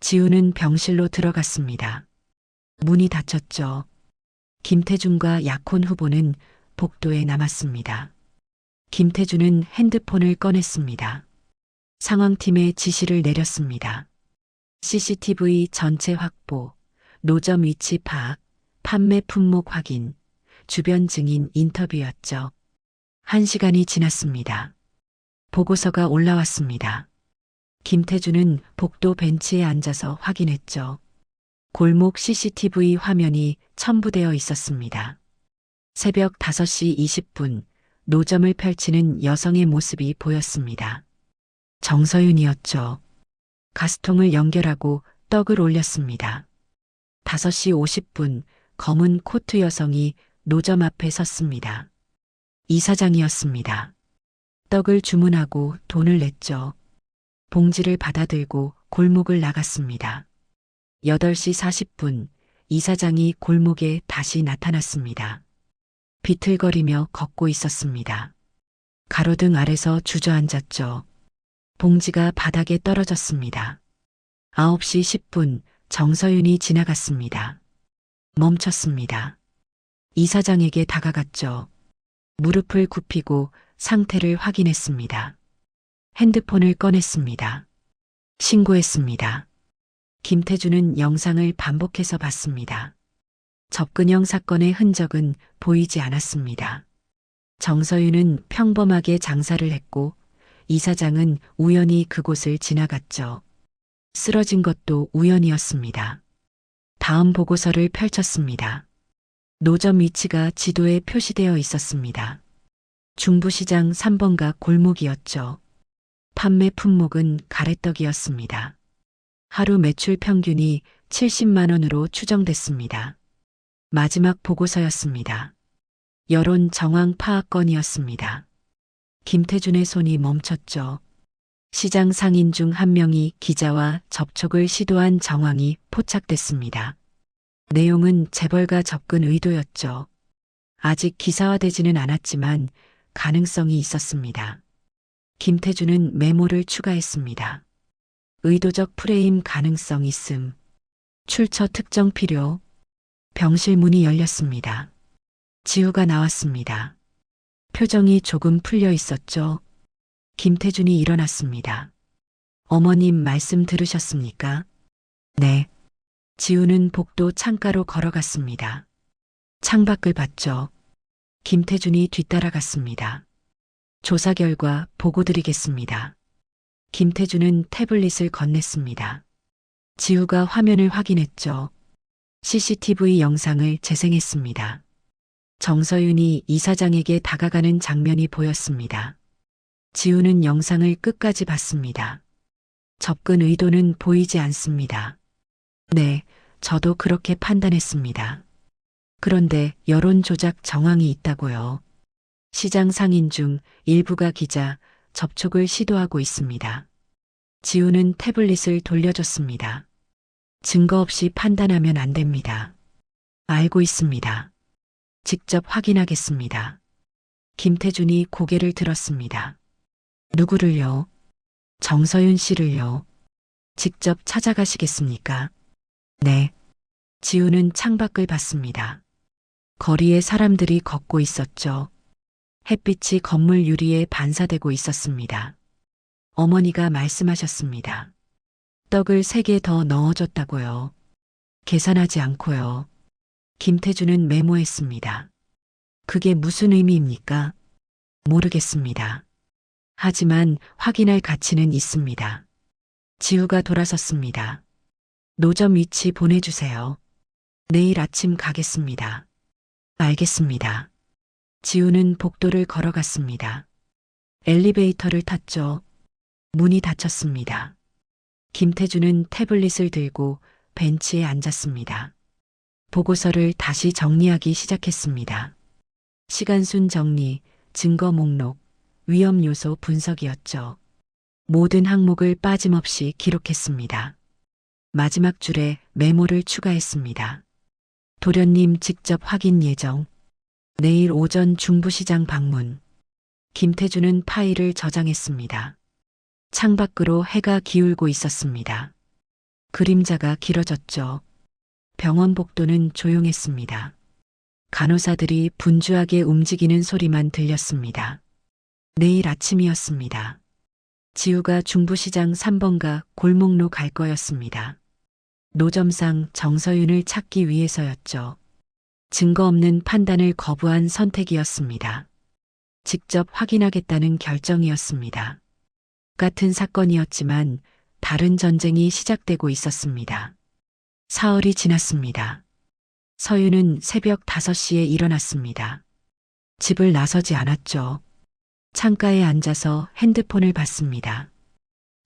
지우는 병실로 들어갔습니다. 문이 닫혔죠. 김태준과 약혼 후보는 복도에 남았습니다. 김태준은 핸드폰을 꺼냈습니다. 상황팀에 지시를 내렸습니다. CCTV 전체 확보, 노점 위치 파악, 판매 품목 확인, 주변 증인 인터뷰였죠. 1시간이 지났습니다. 보고서가 올라왔습니다. 김태준은 복도 벤치에 앉아서 확인했죠. 골목 CCTV 화면이 첨부되어 있었습니다. 새벽 5시 20분 노점을 펼치는 여성의 모습이 보였습니다. 정서윤이었죠. 가스통을 연결하고 떡을 올렸습니다. 5시 50분 검은 코트 여성이 노점 앞에 섰습니다. 이사장이었습니다. 떡을 주문하고 돈을 냈죠. 봉지를 받아들고 골목을 나갔습니다. 8시 40분 이사장이 골목에 다시 나타났습니다. 비틀거리며 걷고 있었습니다. 가로등 아래서 주저앉았죠. 봉지가 바닥에 떨어졌습니다. 9시 10분 정서윤이 지나갔습니다. 멈췄습니다. 이사장에게 다가갔죠. 무릎을 굽히고 상태를 확인했습니다. 핸드폰을 꺼냈습니다. 신고했습니다. 김태준은 영상을 반복해서 봤습니다. 접근형 사건의 흔적은 보이지 않았습니다. 정서윤은 평범하게 장사를 했고 이사장은 우연히 그곳을 지나갔죠. 쓰러진 것도 우연이었습니다. 다음 보고서를 펼쳤습니다. 노점 위치가 지도에 표시되어 있었습니다. 중부시장 3번가 골목이었죠. 판매 품목은 가래떡이었습니다. 하루 매출 평균이 70만 원으로 추정됐습니다. 마지막 보고서였습니다. 여론 정황 파악 건이었습니다. 김태준의 손이 멈췄죠. 시장 상인 중 한 명이 기자와 접촉을 시도한 정황이 포착됐습니다. 내용은 재벌가 접근 의도였죠. 아직 기사화되지는 않았지만 가능성이 있었습니다. 김태준은 메모를 추가했습니다. 의도적 프레임 가능성 있음. 출처 특정 필요. 병실 문이 열렸습니다. 지우가 나왔습니다. 표정이 조금 풀려 있었죠. 김태준이 일어났습니다. 어머님 말씀 들으셨습니까? 네. 지우는 복도 창가로 걸어갔습니다. 창밖을 봤죠. 김태준이 뒤따라갔습니다. 조사 결과 보고 드리겠습니다. 김태준은 태블릿을 건넸습니다. 지우가 화면을 확인했죠. CCTV 영상을 재생했습니다. 정서윤이 이사장에게 다가가는 장면이 보였습니다. 지우는 영상을 끝까지 봤습니다. 접근 의도는 보이지 않습니다. 네, 저도 그렇게 판단했습니다. 그런데 여론 조작 정황이 있다고요. 시장 상인 중 일부가 기자 접촉을 시도하고 있습니다. 지우는 태블릿을 돌려줬습니다. 증거 없이 판단하면 안 됩니다. 알고 있습니다. 직접 확인하겠습니다. 김태준이 고개를 들었습니다. 누구를요? 정서윤 씨를요? 직접 찾아가시겠습니까? 네. 지우는 창밖을 봤습니다. 거리에 사람들이 걷고 있었죠. 햇빛이 건물 유리에 반사되고 있었습니다. 어머니가 말씀하셨습니다. 떡을 3개 더 넣어줬다고요. 계산하지 않고요. 김태준은 메모했습니다. 그게 무슨 의미입니까? 모르겠습니다. 하지만 확인할 가치는 있습니다. 지우가 돌아섰습니다. 노점 위치 보내주세요. 내일 아침 가겠습니다. 알겠습니다. 지우는 복도를 걸어갔습니다. 엘리베이터를 탔죠. 문이 닫혔습니다. 김태준은 태블릿을 들고 벤치에 앉았습니다. 보고서를 다시 정리하기 시작했습니다. 시간순 정리, 증거 목록, 위험 요소 분석이었죠. 모든 항목을 빠짐없이 기록했습니다. 마지막 줄에 메모를 추가했습니다. 도련님 직접 확인 예정. 내일 오전 중부시장 방문. 김태준은 파일을 저장했습니다. 창밖으로 해가 기울고 있었습니다. 그림자가 길어졌죠. 병원 복도는 조용했습니다. 간호사들이 분주하게 움직이는 소리만 들렸습니다. 내일 아침이었습니다. 지우가 중부시장 3번가 골목로 갈 거였습니다. 노점상 정서윤을 찾기 위해서였죠. 증거 없는 판단을 거부한 선택이었습니다. 직접 확인하겠다는 결정이었습니다. 같은 사건이었지만 다른 전쟁이 시작되고 있었습니다. 사흘이 지났습니다. 서윤은 새벽 5시에 일어났습니다. 집을 나서지 않았죠. 창가에 앉아서 핸드폰을 봤습니다.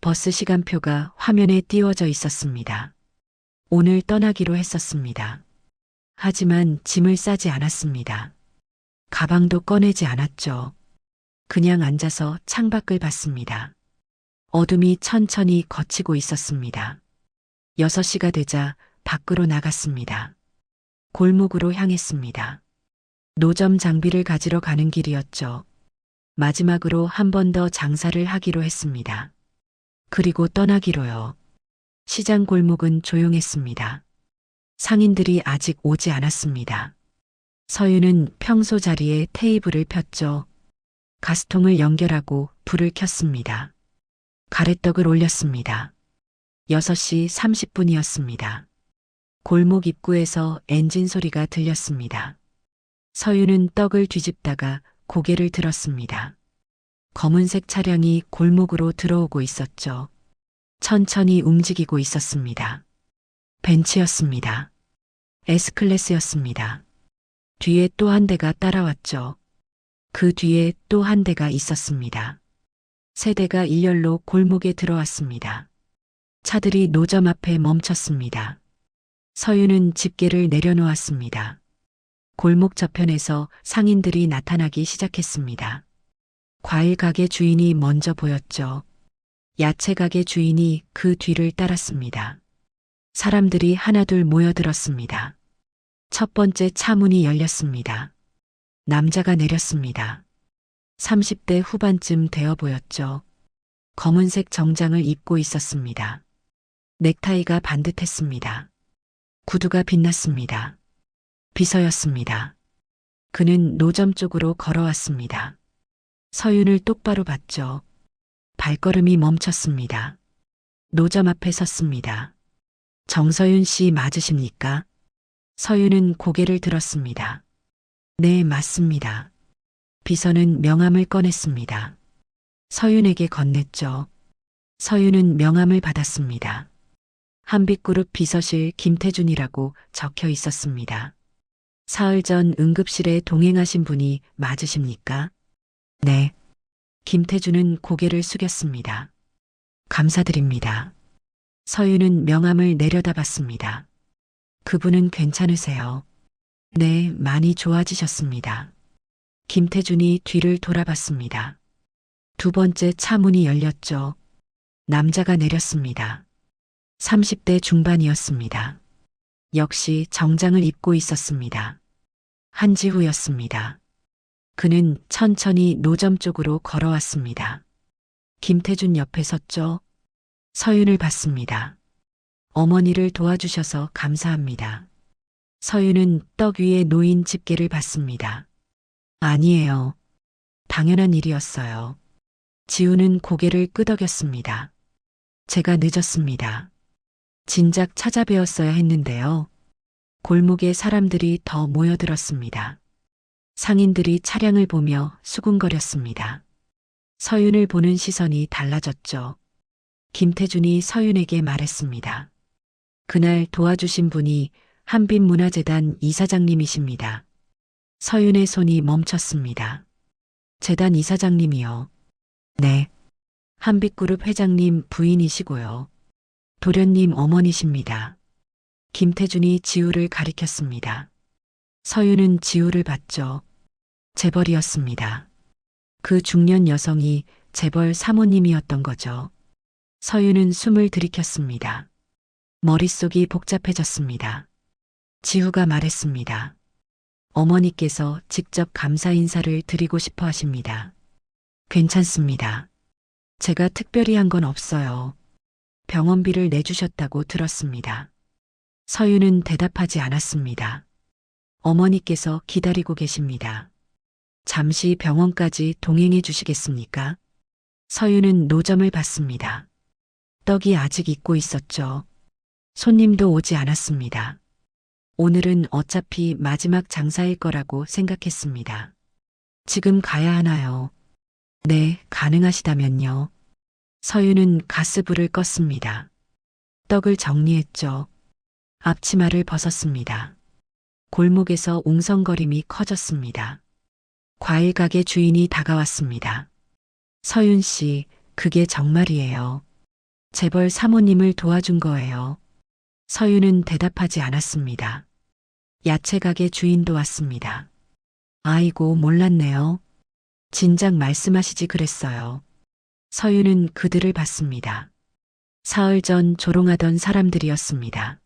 버스 시간표가 화면에 띄워져 있었습니다. 오늘 떠나기로 했었습니다. 하지만 짐을 싸지 않았습니다. 가방도 꺼내지 않았죠. 그냥 앉아서 창밖을 봤습니다. 어둠이 천천히 걷히고 있었습니다. 6시가 되자 밖으로 나갔습니다. 골목으로 향했습니다. 노점 장비를 가지러 가는 길이었죠. 마지막으로 한 번 더 장사를 하기로 했습니다. 그리고 떠나기로요. 시장 골목은 조용했습니다. 상인들이 아직 오지 않았습니다. 서윤은 평소 자리에 테이블을 폈죠. 가스통을 연결하고 불을 켰습니다. 가래떡을 올렸습니다. 6시 30분이었습니다. 골목 입구에서 엔진 소리가 들렸습니다. 서윤은 떡을 뒤집다가 고개를 들었습니다. 검은색 차량이 골목으로 들어오고 있었죠. 천천히 움직이고 있었습니다. 벤츠였습니다. S클래스였습니다. 뒤에 또 한 대가 따라왔죠. 그 뒤에 또 한 대가 있었습니다. 3대가 일렬로 골목에 들어왔습니다. 차들이 노점 앞에 멈췄습니다. 서윤은 집게를 내려놓았습니다. 골목 저편에서 상인들이 나타나기 시작했습니다. 과일 가게 주인이 먼저 보였죠. 야채 가게 주인이 그 뒤를 따랐습니다. 사람들이 하나둘 모여들었습니다. 첫 번째 차 문이 열렸습니다. 남자가 내렸습니다. 30대 후반쯤 되어 보였죠. 검은색 정장을 입고 있었습니다. 넥타이가 반듯했습니다. 구두가 빛났습니다. 비서였습니다. 그는 노점 쪽으로 걸어왔습니다. 서윤을 똑바로 봤죠. 발걸음이 멈췄습니다. 노점 앞에 섰습니다. 정서윤 씨 맞으십니까? 서윤은 고개를 들었습니다. 네, 맞습니다. 비서는 명함을 꺼냈습니다. 서윤에게 건넸죠. 서윤은 명함을 받았습니다. 한빛그룹 비서실 김태준이라고 적혀 있었습니다. 사흘 전 응급실에 동행하신 분이 맞으십니까? 네. 김태준은 고개를 숙였습니다. 감사드립니다. 서윤은 명함을 내려다봤습니다. 그분은 괜찮으세요? 네, 많이 좋아지셨습니다. 김태준이 뒤를 돌아봤습니다. 두 번째 차 문이 열렸죠. 남자가 내렸습니다. 30대 중반이었습니다. 역시 정장을 입고 있었습니다. 한지후였습니다. 그는 천천히 노점 쪽으로 걸어왔습니다. 김태준 옆에 섰죠. 서윤을 봤습니다. 어머니를 도와주셔서 감사합니다. 서윤은 떡 위에 놓인 집게를 봤습니다. 아니에요. 당연한 일이었어요. 지우는 고개를 끄덕였습니다. 제가 늦었습니다. 진작 찾아뵈었어야 했는데요. 골목에 사람들이 더 모여들었습니다. 상인들이 차량을 보며 수군거렸습니다. 서윤을 보는 시선이 달라졌죠. 김태준이 서윤에게 말했습니다. 그날 도와주신 분이 한빛문화재단 이사장님이십니다. 서윤의 손이 멈췄습니다. 재단 이사장님이요. 네. 한빛그룹 회장님 부인이시고요. 도련님 어머니십니다. 김태준이 지우를 가리켰습니다. 서윤은 지우를 봤죠. 재벌이었습니다. 그 중년 여성이 재벌 사모님이었던 거죠. 서윤은 숨을 들이켰습니다. 머릿속이 복잡해졌습니다. 지우가 말했습니다. 어머니께서 직접 감사 인사를 드리고 싶어 하십니다. 괜찮습니다. 제가 특별히 한 건 없어요. 병원비를 내주셨다고 들었습니다. 서윤은 대답하지 않았습니다. 어머니께서 기다리고 계십니다. 잠시 병원까지 동행해 주시겠습니까? 서윤은 노점을 봤습니다. 떡이 아직 익고 있었죠. 손님도 오지 않았습니다. 오늘은 어차피 마지막 장사일 거라고 생각했습니다. 지금 가야 하나요? 네, 가능하시다면요. 서윤은 가스불을 껐습니다. 떡을 정리했죠. 앞치마를 벗었습니다. 골목에서 웅성거림이 커졌습니다. 과일 가게 주인이 다가왔습니다. 서윤 씨, 그게 정말이에요. 재벌 사모님을 도와준 거예요. 서윤은 대답하지 않았습니다. 야채 가게 주인도 왔습니다. 아이고, 몰랐네요. 진작 말씀하시지 그랬어요. 서윤은 그들을 봤습니다. 사흘 전 조롱하던 사람들이었습니다.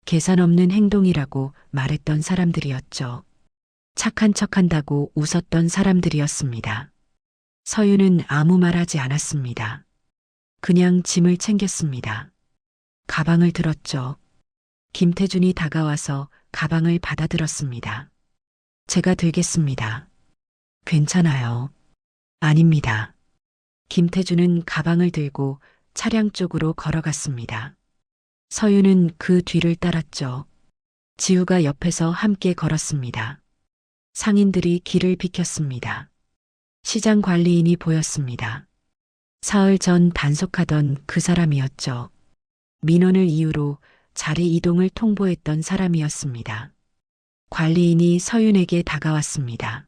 계산 없는 행동이라고 말했던 사람들이었죠. 착한 척한다고 웃었던 사람들이었습니다. 서윤은 아무 말 하지 않았습니다. 그냥 짐을 챙겼습니다. 가방을 들었죠. 김태준이 다가와서 가방을 받아들었습니다. 제가 들겠습니다. 괜찮아요. 아닙니다. 김태준은 가방을 들고 차량 쪽으로 걸어갔습니다. 서윤은 그 뒤를 따랐죠. 지우가 옆에서 함께 걸었습니다. 상인들이 길을 비켰습니다. 시장 관리인이 보였습니다. 사흘 전 단속하던 그 사람이었죠. 민원을 이유로 자리 이동을 통보했던 사람이었습니다. 관리인이 서윤에게 다가왔습니다.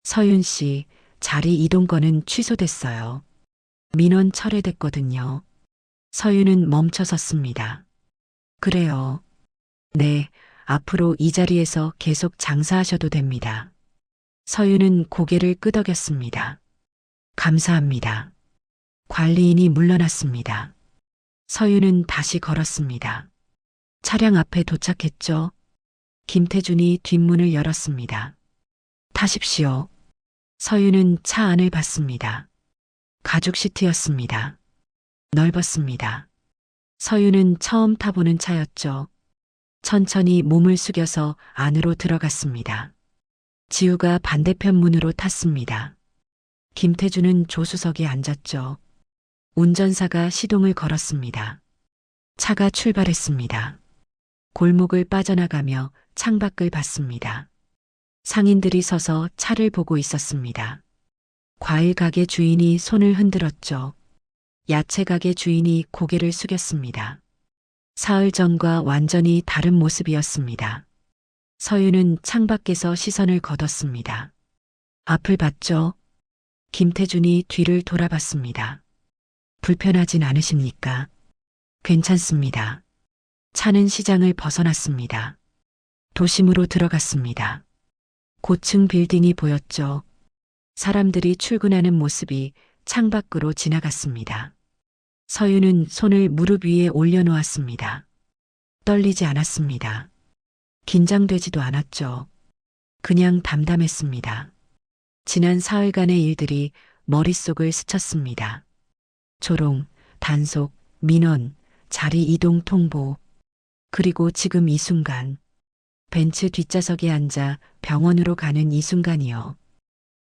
서윤 씨, 자리 이동권은 취소됐어요. 민원 철회됐거든요. 서윤은 멈춰섰습니다. 그래요. 네, 앞으로 이 자리에서 계속 장사하셔도 됩니다. 서윤은 고개를 끄덕였습니다. 감사합니다. 관리인이 물러났습니다. 서윤은 다시 걸었습니다. 차량 앞에 도착했죠. 김태준이 뒷문을 열었습니다. 타십시오. 서윤은 차 안을 봤습니다. 가죽 시트였습니다. 넓었습니다. 서윤은 처음 타보는 차였죠. 천천히 몸을 숙여서 안으로 들어갔습니다. 지우가 반대편 문으로 탔습니다. 김태준은 조수석에 앉았죠. 운전사가 시동을 걸었습니다. 차가 출발했습니다. 골목을 빠져나가며 창밖을 봤습니다. 상인들이 서서 차를 보고 있었습니다. 과일 가게 주인이 손을 흔들었죠. 야채 가게 주인이 고개를 숙였습니다. 사흘 전과 완전히 다른 모습이었습니다. 서윤은 창밖에서 시선을 거뒀습니다. 앞을 봤죠. 김태준이 뒤를 돌아봤습니다. 불편하진 않으십니까? 괜찮습니다. 차는 시장을 벗어났습니다. 도심으로 들어갔습니다. 고층 빌딩이 보였죠. 사람들이 출근하는 모습이 창밖으로 지나갔습니다. 서윤은 손을 무릎 위에 올려놓았습니다. 떨리지 않았습니다. 긴장되지도 않았죠. 그냥 담담했습니다. 지난 사흘간의 일들이 머릿속을 스쳤습니다. 조롱, 단속, 민원, 자리 이동 통보. 그리고 지금 이 순간, 벤츠 뒷좌석에 앉아 병원으로 가는 이 순간이요.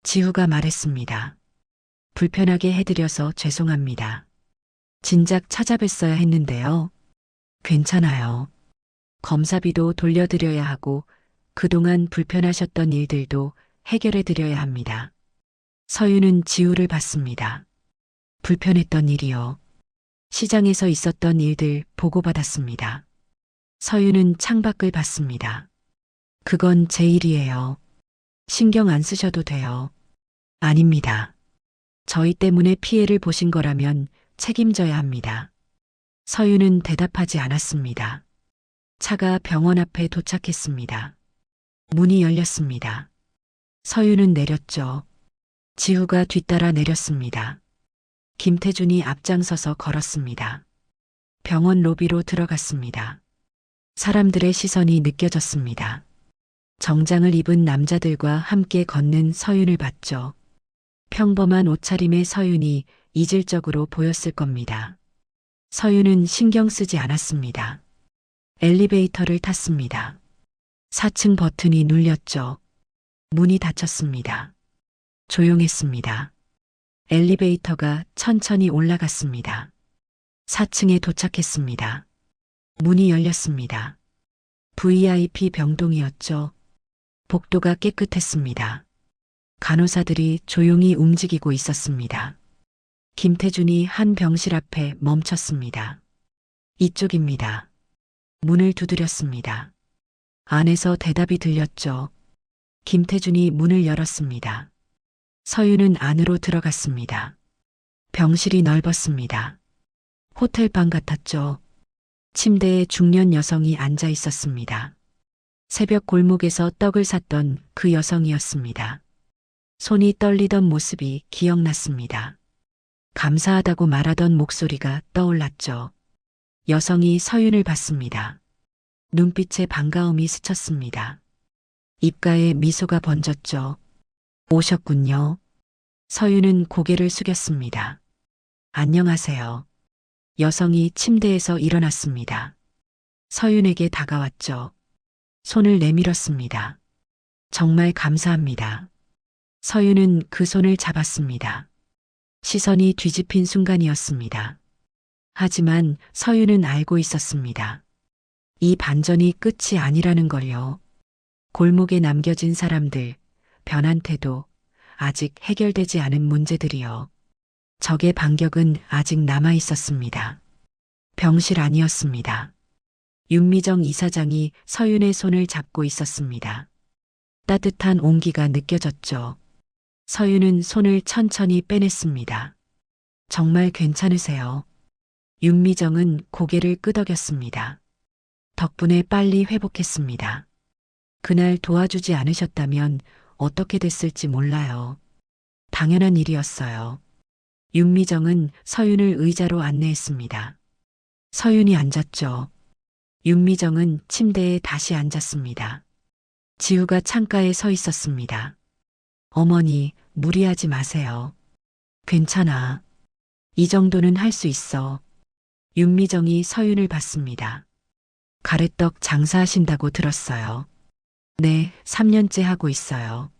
지우가 말했습니다. 불편하게 해드려서 죄송합니다. 진작 찾아뵀어야 했는데요. 괜찮아요. 검사비도 돌려드려야 하고 그동안 불편하셨던 일들도 해결해드려야 합니다. 서윤은 지우를 봤습니다. 불편했던 일이요. 시장에서 있었던 일들 보고받았습니다. 서윤은 창밖을 봤습니다. 그건 제 일이에요. 신경 안 쓰셔도 돼요. 아닙니다. 저희 때문에 피해를 보신 거라면 책임져야 합니다. 서윤은 대답하지 않았습니다. 차가 병원 앞에 도착했습니다. 문이 열렸습니다. 서윤은 내렸죠. 지우가 뒤따라 내렸습니다. 김태준이 앞장서서 걸었습니다. 병원 로비로 들어갔습니다. 사람들의 시선이 느껴졌습니다. 정장을 입은 남자들과 함께 걷는 서윤을 봤죠. 평범한 옷차림의 서윤이 이질적으로 보였을 겁니다. 서윤은 신경 쓰지 않았습니다. 엘리베이터를 탔습니다. 4층 버튼이 눌렸죠. 문이 닫혔습니다. 조용했습니다. 엘리베이터가 천천히 올라갔습니다. 4층에 도착했습니다. 문이 열렸습니다. VIP 병동이었죠. 복도가 깨끗했습니다. 간호사들이 조용히 움직이고 있었습니다. 김태준이 한 병실 앞에 멈췄습니다. 이쪽입니다. 문을 두드렸습니다. 안에서 대답이 들렸죠. 김태준이 문을 열었습니다. 서윤은 안으로 들어갔습니다. 병실이 넓었습니다. 호텔방 같았죠. 침대에 중년 여성이 앉아 있었습니다. 새벽 골목에서 떡을 샀던 그 여성이었습니다. 손이 떨리던 모습이 기억났습니다. 감사하다고 말하던 목소리가 떠올랐죠. 여성이 서윤을 봤습니다. 눈빛에 반가움이 스쳤습니다. 입가에 미소가 번졌죠. 오셨군요. 서윤은 고개를 숙였습니다. 안녕하세요. 여성이 침대에서 일어났습니다. 서윤에게 다가왔죠. 손을 내밀었습니다. 정말 감사합니다. 서윤은 그 손을 잡았습니다. 시선이 뒤집힌 순간이었습니다. 하지만 서윤은 알고 있었습니다. 이 반전이 끝이 아니라는 걸요. 골목에 남겨진 사람들, 변한 태도, 아직 해결되지 않은 문제들이요. 적의 반격은 아직 남아 있었습니다. 병실 아니었습니다. 윤미정 이사장이 서윤의 손을 잡고 있었습니다. 따뜻한 온기가 느껴졌죠. 서윤은 손을 천천히 빼냈습니다. 정말 괜찮으세요? 윤미정은 고개를 끄덕였습니다. 덕분에 빨리 회복했습니다. 그날 도와주지 않으셨다면 어떻게 됐을지 몰라요. 당연한 일이었어요. 윤미정은 서윤을 의자로 안내했습니다. 서윤이 앉았죠. 윤미정은 침대에 다시 앉았습니다. 지우가 창가에 서 있었습니다. 어머니, 무리하지 마세요. 괜찮아. 이 정도는 할 수 있어. 윤미정이 서윤을 봤습니다. 가래떡 장사하신다고 들었어요. 네, 3년째 하고 있어요.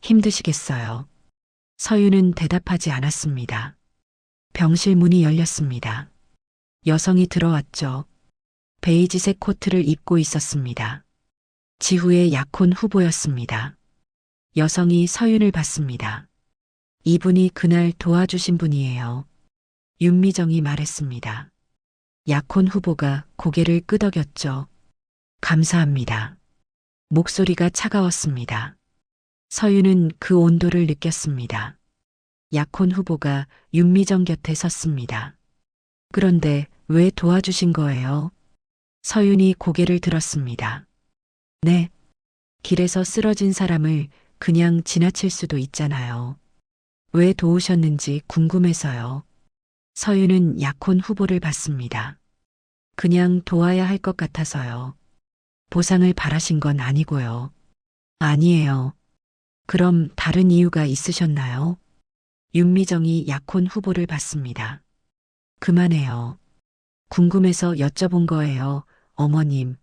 힘드시겠어요. 서윤은 대답하지 않았습니다. 병실 문이 열렸습니다. 여성이 들어왔죠. 베이지색 코트를 입고 있었습니다. 지후의 약혼 후보였습니다. 여성이 서윤을 봤습니다. 이분이 그날 도와주신 분이에요. 윤미정이 말했습니다. 약혼 후보가 고개를 끄덕였죠. 감사합니다. 목소리가 차가웠습니다. 서윤은 그 온도를 느꼈습니다. 약혼 후보가 윤미정 곁에 섰습니다. 그런데 왜 도와주신 거예요? 서윤이 고개를 들었습니다. 네. 길에서 쓰러진 사람을 그냥 지나칠 수도 있잖아요. 왜 도우셨는지 궁금해서요. 서윤은 약혼 후보를 봤습니다. 그냥 도와야 할 것 같아서요. 보상을 바라신 건 아니고요. 아니에요. 그럼 다른 이유가 있으셨나요? 윤미정이 약혼 후보를 봤습니다. 그만해요. 궁금해서 여쭤본 거예요, 어머님.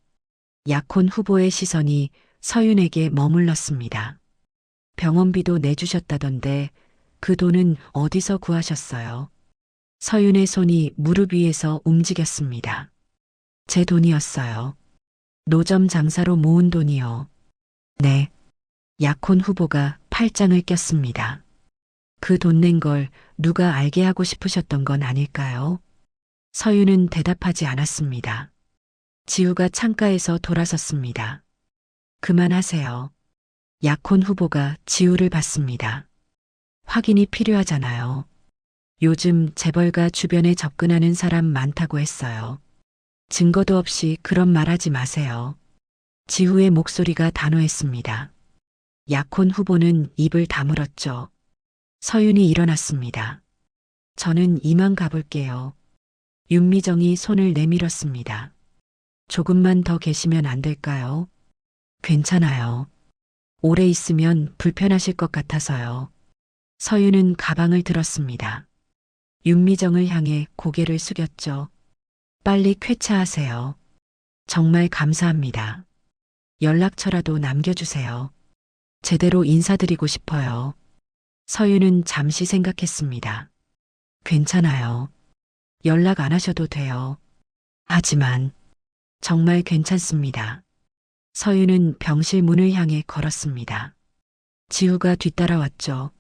약혼 후보의 시선이 서윤에게 머물렀습니다. 병원비도 내주셨다던데 그 돈은 어디서 구하셨어요? 서윤의 손이 무릎 위에서 움직였습니다. 제 돈이었어요. 노점 장사로 모은 돈이요. 네. 약혼 후보가 팔짱을 꼈습니다. 그 돈 낸 걸 누가 알게 하고 싶으셨던 건 아닐까요? 서윤은 대답하지 않았습니다. 지우가 창가에서 돌아섰습니다. 그만하세요. 약혼 후보가 지우를 봤습니다. 확인이 필요하잖아요. 요즘 재벌가 주변에 접근하는 사람 많다고 했어요. 증거도 없이 그런 말 하지 마세요. 지우의 목소리가 단호했습니다. 약혼 후보는 입을 다물었죠. 서윤이 일어났습니다. 저는 이만 가볼게요. 윤미정이 손을 내밀었습니다. 조금만 더 계시면 안 될까요? 괜찮아요. 오래 있으면 불편하실 것 같아서요. 서윤은 가방을 들었습니다. 윤미정을 향해 고개를 숙였죠. 빨리 쾌차하세요. 정말 감사합니다. 연락처라도 남겨주세요. 제대로 인사드리고 싶어요. 서윤은 잠시 생각했습니다. 괜찮아요. 연락 안 하셔도 돼요. 하지만 정말 괜찮습니다. 서윤은 병실 문을 향해 걸었습니다. 지우가 뒤따라왔죠.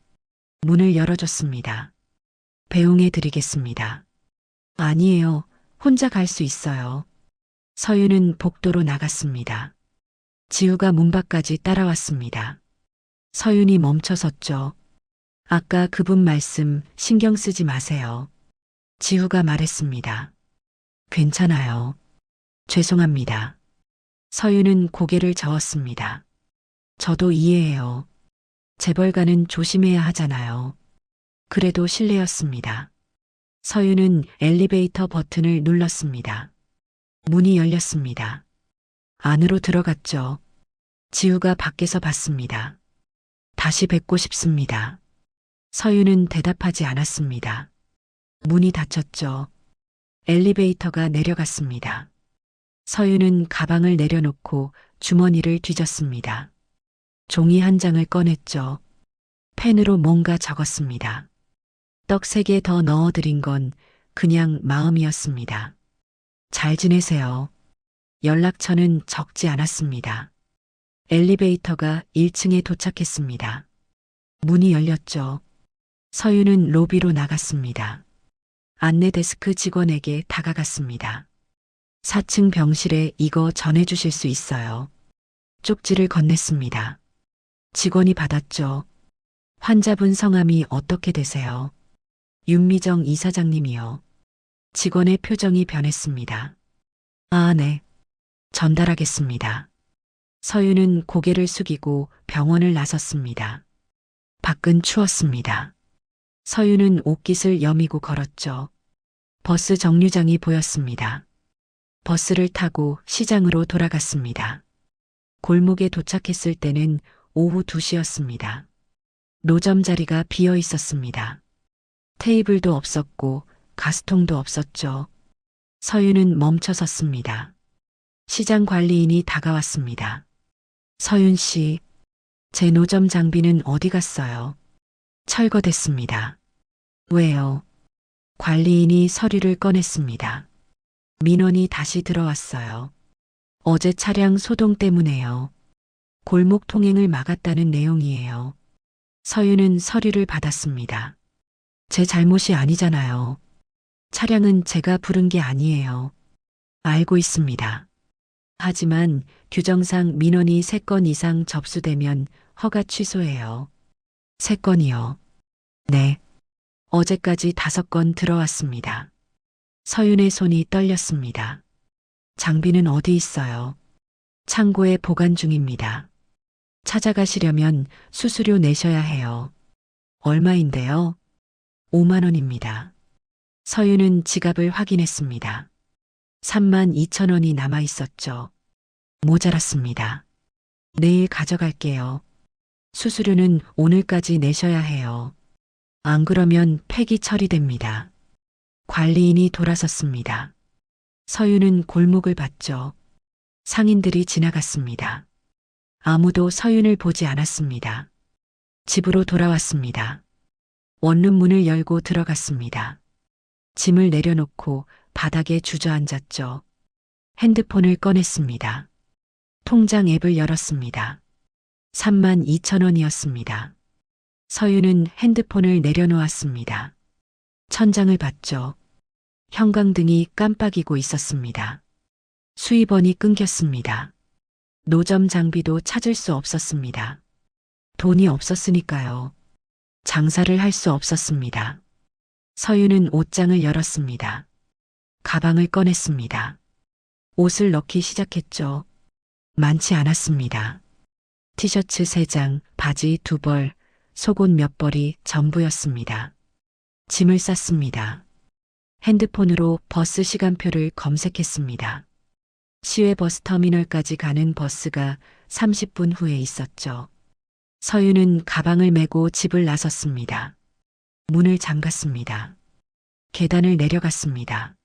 문을 열어줬습니다. 배웅해 드리겠습니다. 아니에요. 혼자 갈 수 있어요. 서윤은 복도로 나갔습니다. 지우가 문 밖까지 따라왔습니다. 서윤이 멈춰섰죠. 아까 그분 말씀 신경 쓰지 마세요. 지우가 말했습니다. 괜찮아요. 죄송합니다. 서윤은 고개를 저었습니다. 저도 이해해요. 재벌가는 조심해야 하잖아요. 그래도 실례였습니다. 서윤은 엘리베이터 버튼을 눌렀습니다. 문이 열렸습니다. 안으로 들어갔죠. 지우가 밖에서 봤습니다. 다시 뵙고 싶습니다. 서윤은 대답하지 않았습니다. 문이 닫혔죠. 엘리베이터가 내려갔습니다. 서윤은 가방을 내려놓고 주머니를 뒤졌습니다. 종이 한 장을 꺼냈죠. 펜으로 뭔가 적었습니다. 떡 3개 더 넣어드린 건 그냥 마음이었습니다. 잘 지내세요. 연락처는 적지 않았습니다. 엘리베이터가 1층에 도착했습니다. 문이 열렸죠. 서윤은 로비로 나갔습니다. 안내 데스크 직원에게 다가갔습니다. 4층 병실에 이거 전해주실 수 있어요. 쪽지를 건넸습니다. 직원이 받았죠. 환자분 성함이 어떻게 되세요? 윤미정 이사장님이요. 직원의 표정이 변했습니다. 아, 네. 전달하겠습니다. 서윤은 고개를 숙이고 병원을 나섰습니다. 밖은 추웠습니다. 서윤은 옷깃을 여미고 걸었죠. 버스 정류장이 보였습니다. 버스를 타고 시장으로 돌아갔습니다. 골목에 도착했을 때는 오후 2시였습니다. 노점 자리가 비어 있었습니다. 테이블도 없었고 가스통도 없었죠. 서윤은 멈춰 섰습니다. 시장 관리인이 다가왔습니다. 서윤 씨, 제 노점 장비는 어디 갔어요? 철거됐습니다. 왜요? 관리인이 서류를 꺼냈습니다. 민원이 다시 들어왔어요. 어제 차량 소동 때문에요. 골목 통행을 막았다는 내용이에요. 서윤은 서류를 받았습니다. 제 잘못이 아니잖아요. 차량은 제가 부른 게 아니에요. 알고 있습니다. 하지만 규정상 민원이 3건 이상 접수되면 허가 취소해요. 3건이요. 네. 어제까지 5건 들어왔습니다. 서윤의 손이 떨렸습니다. 장비는 어디 있어요? 창고에 보관 중입니다. 찾아가시려면 수수료 내셔야 해요. 얼마인데요? 5만 원입니다. 서윤은 지갑을 확인했습니다. 3만 2천 원이 남아 있었죠. 모자랐습니다. 내일 가져갈게요. 수수료는 오늘까지 내셔야 해요. 안 그러면 폐기 처리됩니다. 관리인이 돌아섰습니다. 서윤은 골목을 봤죠. 상인들이 지나갔습니다. 아무도 서윤을 보지 않았습니다. 집으로 돌아왔습니다. 원룸 문을 열고 들어갔습니다. 짐을 내려놓고 바닥에 주저앉았죠. 핸드폰을 꺼냈습니다. 통장 앱을 열었습니다. 3만 2천 원이었습니다. 서윤은 핸드폰을 내려놓았습니다. 천장을 봤죠. 형광등이 깜빡이고 있었습니다. 수입원이 끊겼습니다. 노점 장비도 찾을 수 없었습니다. 돈이 없었으니까요. 장사를 할 수 없었습니다. 서윤은 옷장을 열었습니다. 가방을 꺼냈습니다. 옷을 넣기 시작했죠. 많지 않았습니다. 티셔츠 3장, 바지 2벌, 속옷 몇 벌이 전부였습니다. 짐을 쌌습니다. 핸드폰으로 버스 시간표를 검색했습니다. 시외 버스터미널까지 가는 버스가 30분 후에 있었죠. 서윤은 가방을 메고 집을 나섰습니다. 문을 잠갔습니다. 계단을 내려갔습니다.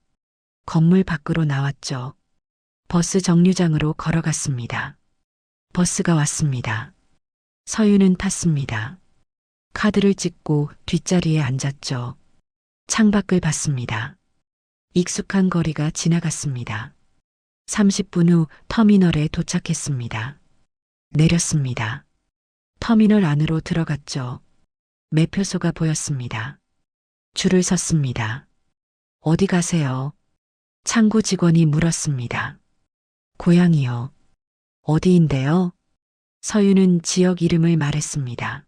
건물 밖으로 나왔죠. 버스 정류장으로 걸어갔습니다. 버스가 왔습니다. 서윤은 탔습니다. 카드를 찍고 뒷자리에 앉았죠. 창밖을 봤습니다. 익숙한 거리가 지나갔습니다. 30분 후 터미널에 도착했습니다. 내렸습니다. 터미널 안으로 들어갔죠. 매표소가 보였습니다. 줄을 섰습니다. 어디 가세요? 창구 직원이 물었습니다. 고향이요. 어디인데요? 서윤은 지역 이름을 말했습니다.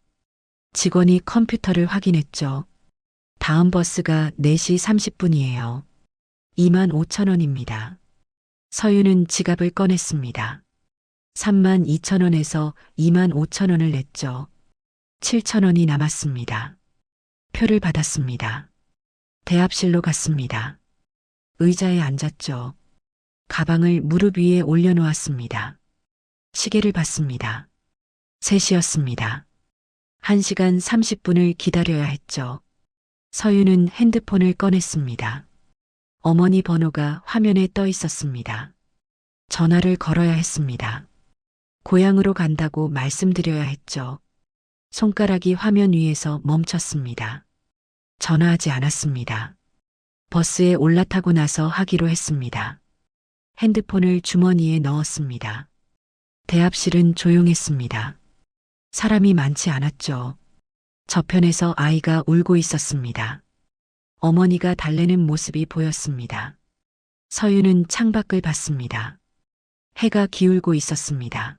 직원이 컴퓨터를 확인했죠. 다음 버스가 4시 30분이에요. 2만 5천 원입니다. 서윤은 지갑을 꺼냈습니다. 3만 2천 원에서 2만 5천 원을 냈죠. 7천 원이 남았습니다. 표를 받았습니다. 대합실로 갔습니다. 의자에 앉았죠. 가방을 무릎 위에 올려놓았습니다. 시계를 봤습니다. 3시였습니다. 1시간 30분을 기다려야 했죠. 서윤은 핸드폰을 꺼냈습니다. 어머니 번호가 화면에 떠 있었습니다. 전화를 걸어야 했습니다. 고향으로 간다고 말씀드려야 했죠. 손가락이 화면 위에서 멈췄습니다. 전화하지 않았습니다. 버스에 올라타고 나서 하기로 했습니다. 핸드폰을 주머니에 넣었습니다. 대합실은 조용했습니다. 사람이 많지 않았죠. 저편에서 아이가 울고 있었습니다. 어머니가 달래는 모습이 보였습니다. 서윤은 창밖을 봤습니다. 해가 기울고 있었습니다.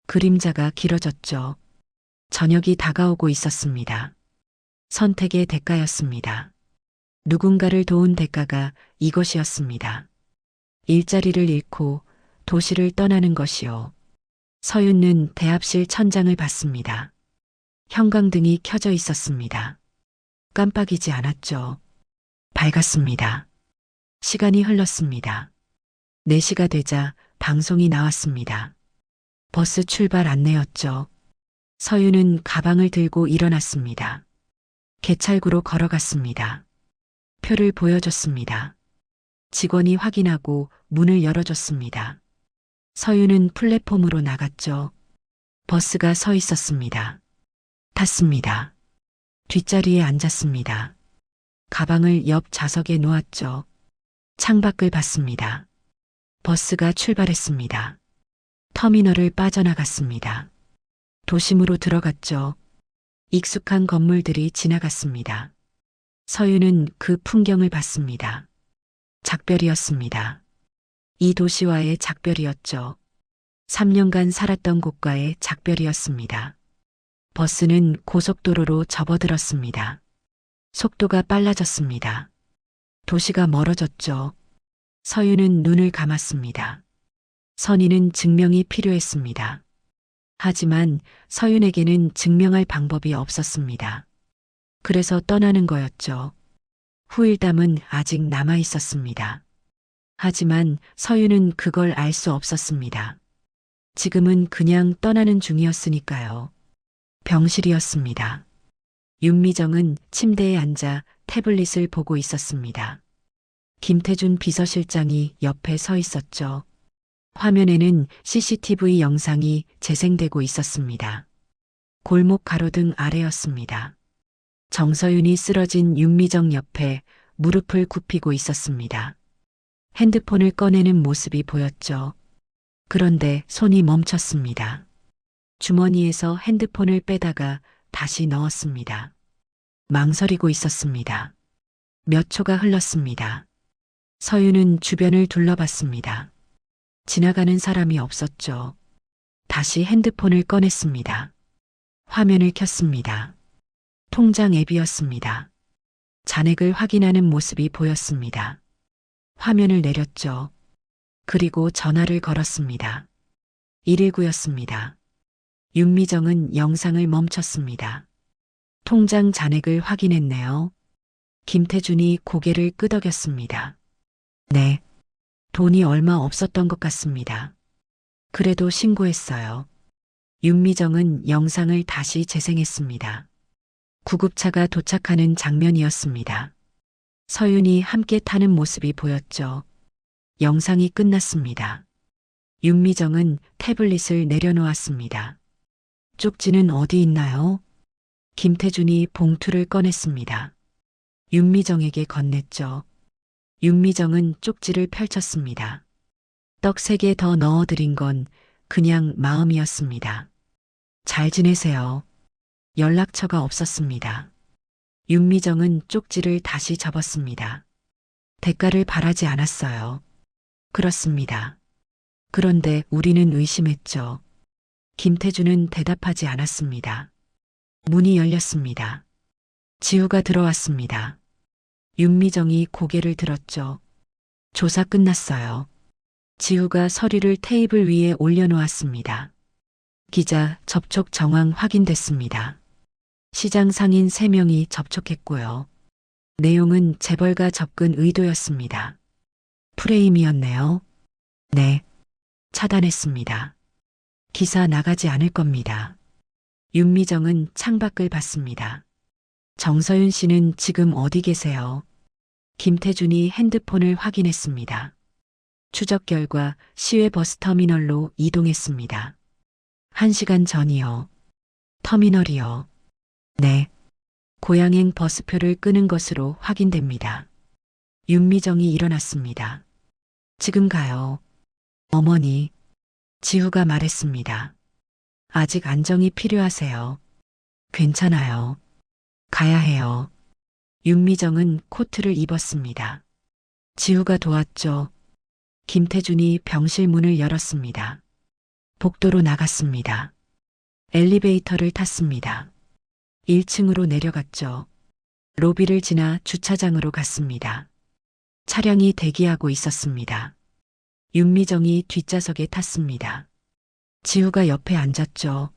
그림자가 길어졌죠. 저녁이 다가오고 있었습니다. 선택의 대가였습니다. 누군가를 도운 대가가 이것이었습니다. 일자리를 잃고 도시를 떠나는 것이요. 서윤은 대합실 천장을 봤습니다. 형광등이 켜져 있었습니다. 깜빡이지 않았죠. 밝았습니다. 시간이 흘렀습니다. 4시가 되자 방송이 나왔습니다. 버스 출발 안내였죠. 서윤은 가방을 들고 일어났습니다. 개찰구로 걸어갔습니다. 표를 보여줬습니다. 직원이 확인하고 문을 열어줬습니다. 서윤은 플랫폼으로 나갔죠. 버스가 서 있었습니다. 탔습니다. 뒷자리에 앉았습니다. 가방을 옆 좌석에 놓았죠. 창밖을 봤습니다. 버스가 출발했습니다. 터미널을 빠져나갔습니다. 도심으로 들어갔죠. 익숙한 건물들이 지나갔습니다. 서윤은 그 풍경을 봤습니다. 작별이었습니다. 이 도시와의 작별이었죠. 3년간 살았던 곳과의 작별이었습니다. 버스는 고속도로로 접어들었습니다. 속도가 빨라졌습니다. 도시가 멀어졌죠. 서윤은 눈을 감았습니다. 선희는 증명이 필요했습니다. 하지만 서윤에게는 증명할 방법이 없었습니다. 그래서 떠나는 거였죠. 후일담은 아직 남아 있었습니다. 하지만 서윤은 그걸 알 수 없었습니다. 지금은 그냥 떠나는 중이었으니까요. 병실이었습니다. 윤미정은 침대에 앉아 태블릿을 보고 있었습니다. 김태준 비서실장이 옆에 서 있었죠. 화면에는 CCTV 영상이 재생되고 있었습니다. 골목 가로등 아래였습니다. 정서윤이 쓰러진 윤미정 옆에 무릎을 굽히고 있었습니다. 핸드폰을 꺼내는 모습이 보였죠. 그런데 손이 멈췄습니다. 주머니에서 핸드폰을 빼다가 다시 넣었습니다. 망설이고 있었습니다. 몇 초가 흘렀습니다. 서윤은 주변을 둘러봤습니다. 지나가는 사람이 없었죠. 다시 핸드폰을 꺼냈습니다. 화면을 켰습니다. 통장 앱이었습니다. 잔액을 확인하는 모습이 보였습니다. 화면을 내렸죠. 그리고 전화를 걸었습니다. 119였습니다. 윤미정은 영상을 멈췄습니다. 통장 잔액을 확인했네요. 김태준이 고개를 끄덕였습니다. 네. 돈이 얼마 없었던 것 같습니다. 그래도 신고했어요. 윤미정은 영상을 다시 재생했습니다. 구급차가 도착하는 장면이었습니다. 서윤이 함께 타는 모습이 보였죠. 영상이 끝났습니다. 윤미정은 태블릿을 내려놓았습니다. 쪽지는 어디 있나요? 김태준이 봉투를 꺼냈습니다. 윤미정에게 건넸죠. 윤미정은 쪽지를 펼쳤습니다. 떡 3개 더 넣어드린 건 그냥 마음이었습니다. 잘 지내세요. 연락처가 없었습니다. 윤미정은 쪽지를 다시 접었습니다. 대가를 바라지 않았어요. 그렇습니다. 그런데 우리는 의심했죠. 김태준은 대답하지 않았습니다. 문이 열렸습니다. 지우가 들어왔습니다. 윤미정이 고개를 들었죠. 조사 끝났어요. 지우가 서류를 테이블 위에 올려놓았습니다. 기자 접촉 정황 확인됐습니다. 시장 상인 3명이 접촉했고요. 내용은 재벌가 접근 의도였습니다. 프레임이었네요. 네. 차단했습니다. 기사 나가지 않을 겁니다. 윤미정은 창밖을 봤습니다. 정서윤 씨는 지금 어디 계세요? 김태준이 핸드폰을 확인했습니다. 추적 결과 시외 버스터미널로 이동했습니다. 1시간 전이요. 터미널이요. 네. 고양행 버스표를 끄는 것으로 확인됩니다. 윤미정이 일어났습니다. 지금 가요. 어머니. 지우가 말했습니다. 아직 안정이 필요하세요. 괜찮아요. 가야 해요. 윤미정은 코트를 입었습니다. 지우가 도왔죠. 김태준이 병실 문을 열었습니다. 복도로 나갔습니다. 엘리베이터를 탔습니다. 1층으로 내려갔죠. 로비를 지나 주차장으로 갔습니다. 차량이 대기하고 있었습니다. 윤미정이 뒷좌석에 탔습니다. 지우가 옆에 앉았죠.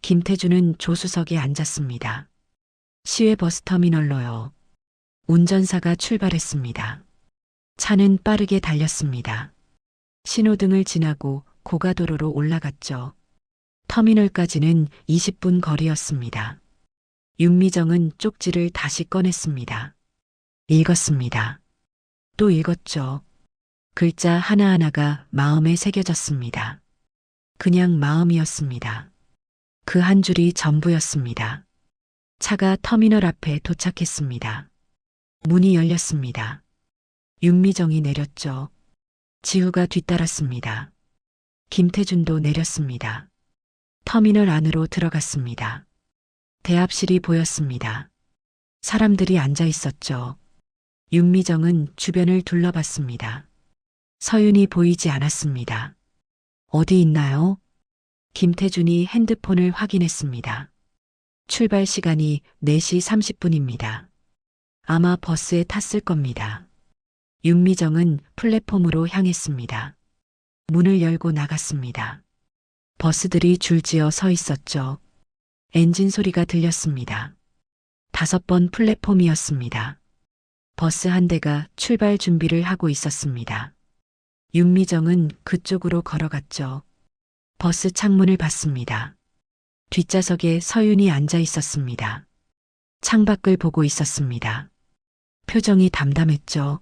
김태준은 조수석에 앉았습니다. 시외 버스터미널로요. 운전사가 출발했습니다. 차는 빠르게 달렸습니다. 신호등을 지나고 고가도로로 올라갔죠. 터미널까지는 20분 거리였습니다. 윤미정은 쪽지를 다시 꺼냈습니다. 읽었습니다. 또 읽었죠. 글자 하나하나가 마음에 새겨졌습니다. 그냥 마음이었습니다. 그 한 줄이 전부였습니다. 차가 터미널 앞에 도착했습니다. 문이 열렸습니다. 윤미정이 내렸죠. 지우가 뒤따랐습니다. 김태준도 내렸습니다. 터미널 안으로 들어갔습니다. 대합실이 보였습니다. 사람들이 앉아 있었죠. 윤미정은 주변을 둘러봤습니다. 서윤이 보이지 않았습니다. 어디 있나요? 김태준이 핸드폰을 확인했습니다. 출발 시간이 4시 30분입니다. 아마 버스에 탔을 겁니다. 윤미정은 플랫폼으로 향했습니다. 문을 열고 나갔습니다. 버스들이 줄지어 서 있었죠. 엔진 소리가 들렸습니다. 5번 플랫폼이었습니다. 버스 한 대가 출발 준비를 하고 있었습니다. 윤미정은 그쪽으로 걸어갔죠. 버스 창문을 봤습니다. 뒷좌석에 서윤이 앉아 있었습니다. 창밖을 보고 있었습니다. 표정이 담담했죠.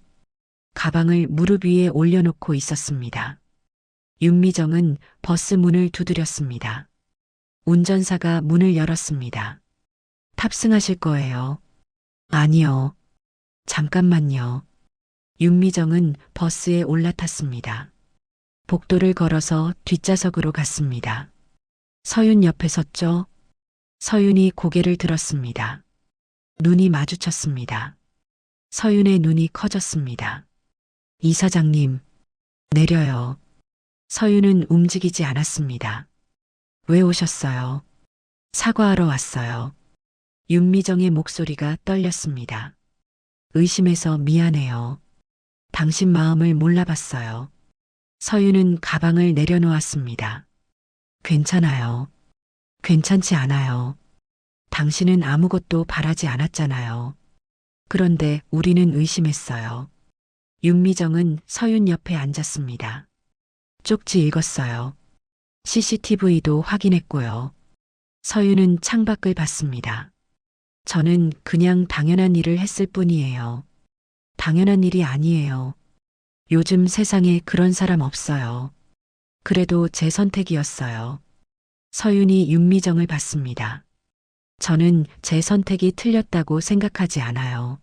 가방을 무릎 위에 올려놓고 있었습니다. 윤미정은 버스 문을 두드렸습니다. 운전사가 문을 열었습니다. 탑승하실 거예요? 아니요. 잠깐만요. 윤미정은 버스에 올라탔습니다. 복도를 걸어서 뒷좌석으로 갔습니다. 서윤 옆에 섰죠. 서윤이 고개를 들었습니다. 눈이 마주쳤습니다. 서윤의 눈이 커졌습니다. 이사장님, 내려요. 서윤은 움직이지 않았습니다. 왜 오셨어요? 사과하러 왔어요. 윤미정의 목소리가 떨렸습니다. 의심해서 미안해요. 당신 마음을 몰라봤어요. 서윤은 가방을 내려놓았습니다. 괜찮아요. 괜찮지 않아요. 당신은 아무것도 바라지 않았잖아요. 그런데 우리는 의심했어요. 윤미정은 서윤 옆에 앉았습니다. 쪽지 읽었어요. CCTV도 확인했고요. 서윤은 창밖을 봤습니다. 저는 그냥 당연한 일을 했을 뿐이에요. 당연한 일이 아니에요. 요즘 세상에 그런 사람 없어요. 그래도 제 선택이었어요. 서윤이 윤미정을 봤습니다. 저는 제 선택이 틀렸다고 생각하지 않아요.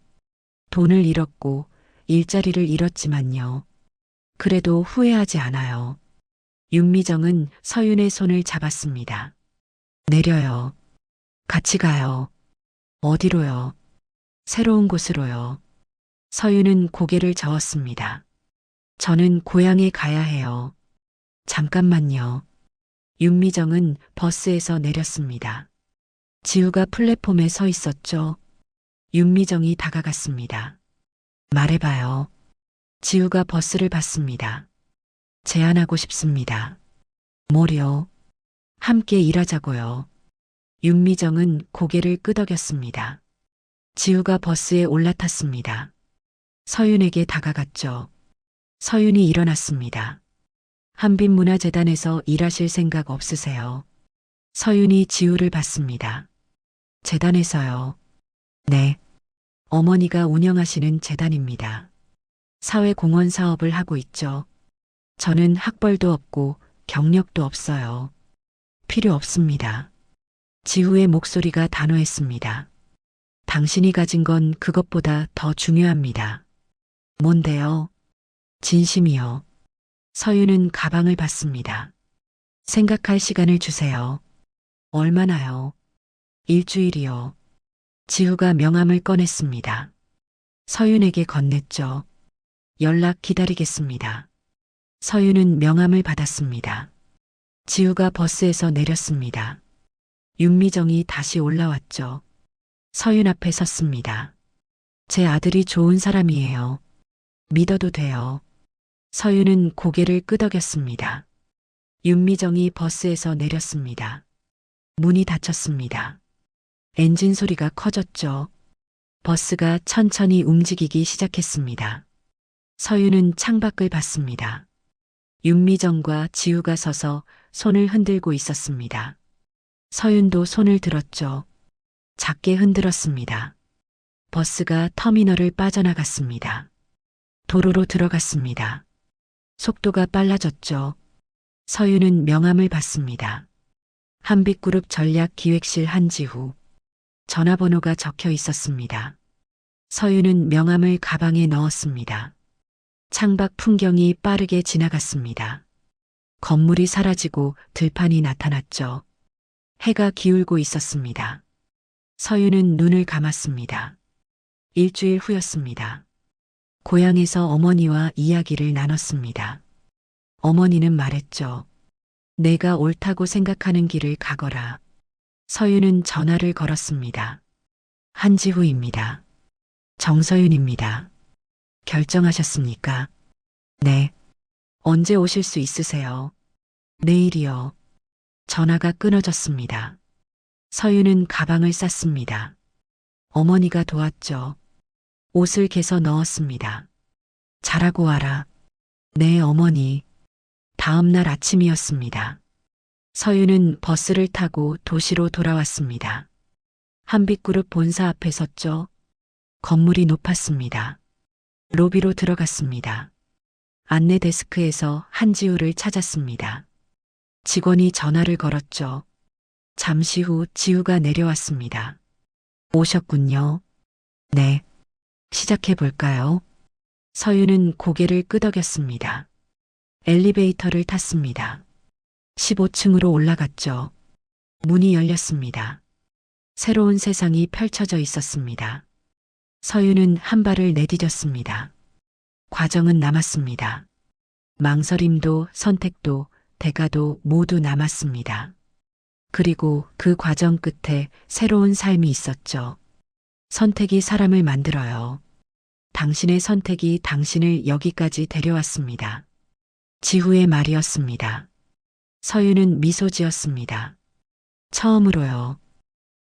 돈을 잃었고 일자리를 잃었지만요. 그래도 후회하지 않아요. 윤미정은 서윤의 손을 잡았습니다. 내려요. 같이 가요. 어디로요? 새로운 곳으로요. 서윤은 고개를 저었습니다. 저는 고향에 가야 해요. 잠깐만요. 윤미정은 버스에서 내렸습니다. 지우가 플랫폼에 서 있었죠. 윤미정이 다가갔습니다. 말해봐요. 지우가 버스를 봤습니다. 제안하고 싶습니다. 뭐요? 함께 일하자고요. 윤미정은 고개를 끄덕였습니다. 지우가 버스에 올라탔습니다. 서윤에게 다가갔죠. 서윤이 일어났습니다. 한빛문화재단에서 일하실 생각 없으세요? 서윤이 지우를 봤습니다. 재단에서요. 네. 어머니가 운영하시는 재단입니다. 사회공헌 사업을 하고 있죠. 저는 학벌도 없고 경력도 없어요. 필요 없습니다. 지우의 목소리가 단호했습니다. 당신이 가진 건 그것보다 더 중요합니다. 뭔데요? 진심이요. 서윤은 가방을 받습니다. 생각할 시간을 주세요. 얼마나요? 일주일이요. 지우가 명함을 꺼냈습니다. 서윤에게 건넸죠. 연락 기다리겠습니다. 서윤은 명함을 받았습니다. 지우가 버스에서 내렸습니다. 윤미정이 다시 올라왔죠. 서윤 앞에 섰습니다. 제 아들이 좋은 사람이에요. 믿어도 돼요. 서윤은 고개를 끄덕였습니다. 윤미정이 버스에서 내렸습니다. 문이 닫혔습니다. 엔진 소리가 커졌죠. 버스가 천천히 움직이기 시작했습니다. 서윤은 창밖을 봤습니다. 윤미정과 지우가 서서 손을 흔들고 있었습니다. 서윤도 손을 들었죠. 작게 흔들었습니다. 버스가 터미널을 빠져나갔습니다. 도로로 들어갔습니다. 속도가 빨라졌죠. 서윤은 명함을 받습니다. 한빛그룹 전략기획실 한지후. 전화번호가 적혀 있었습니다. 서윤은 명함을 가방에 넣었습니다. 창밖 풍경이 빠르게 지나갔습니다. 건물이 사라지고 들판이 나타났죠. 해가 기울고 있었습니다. 서윤은 눈을 감았습니다. 일주일 후였습니다. 고향에서 어머니와 이야기를 나눴습니다. 어머니는 말했죠. 내가 옳다고 생각하는 길을 가거라. 서윤은 전화를 걸었습니다. 한지후입니다. 정서윤입니다. 결정하셨습니까? 네. 언제 오실 수 있으세요? 내일이요. 전화가 끊어졌습니다. 서윤은 가방을 쌌습니다. 어머니가 도왔죠. 옷을 개서 넣었습니다. 자라고 와라. 네, 어머니. 다음 날 아침이었습니다. 서윤은 버스를 타고 도시로 돌아왔습니다. 한빛그룹 본사 앞에 섰죠. 건물이 높았습니다. 로비로 들어갔습니다. 안내 데스크에서 한지우를 찾았습니다. 직원이 전화를 걸었죠. 잠시 후 지우가 내려왔습니다. 오셨군요. 네. 시작해 볼까요? 서윤은 고개를 끄덕였습니다. 엘리베이터를 탔습니다. 15층으로 올라갔죠. 문이 열렸습니다. 새로운 세상이 펼쳐져 있었습니다. 서윤은 한 발을 내디뎠습니다. 과정은 남았습니다. 망설임도 선택도 대가도 모두 남았습니다. 그리고 그 과정 끝에 새로운 삶이 있었죠. 선택이 사람을 만들어요. 당신의 선택이 당신을 여기까지 데려왔습니다. 지후의 말이었습니다. 서윤은 미소 지었습니다. 처음으로요.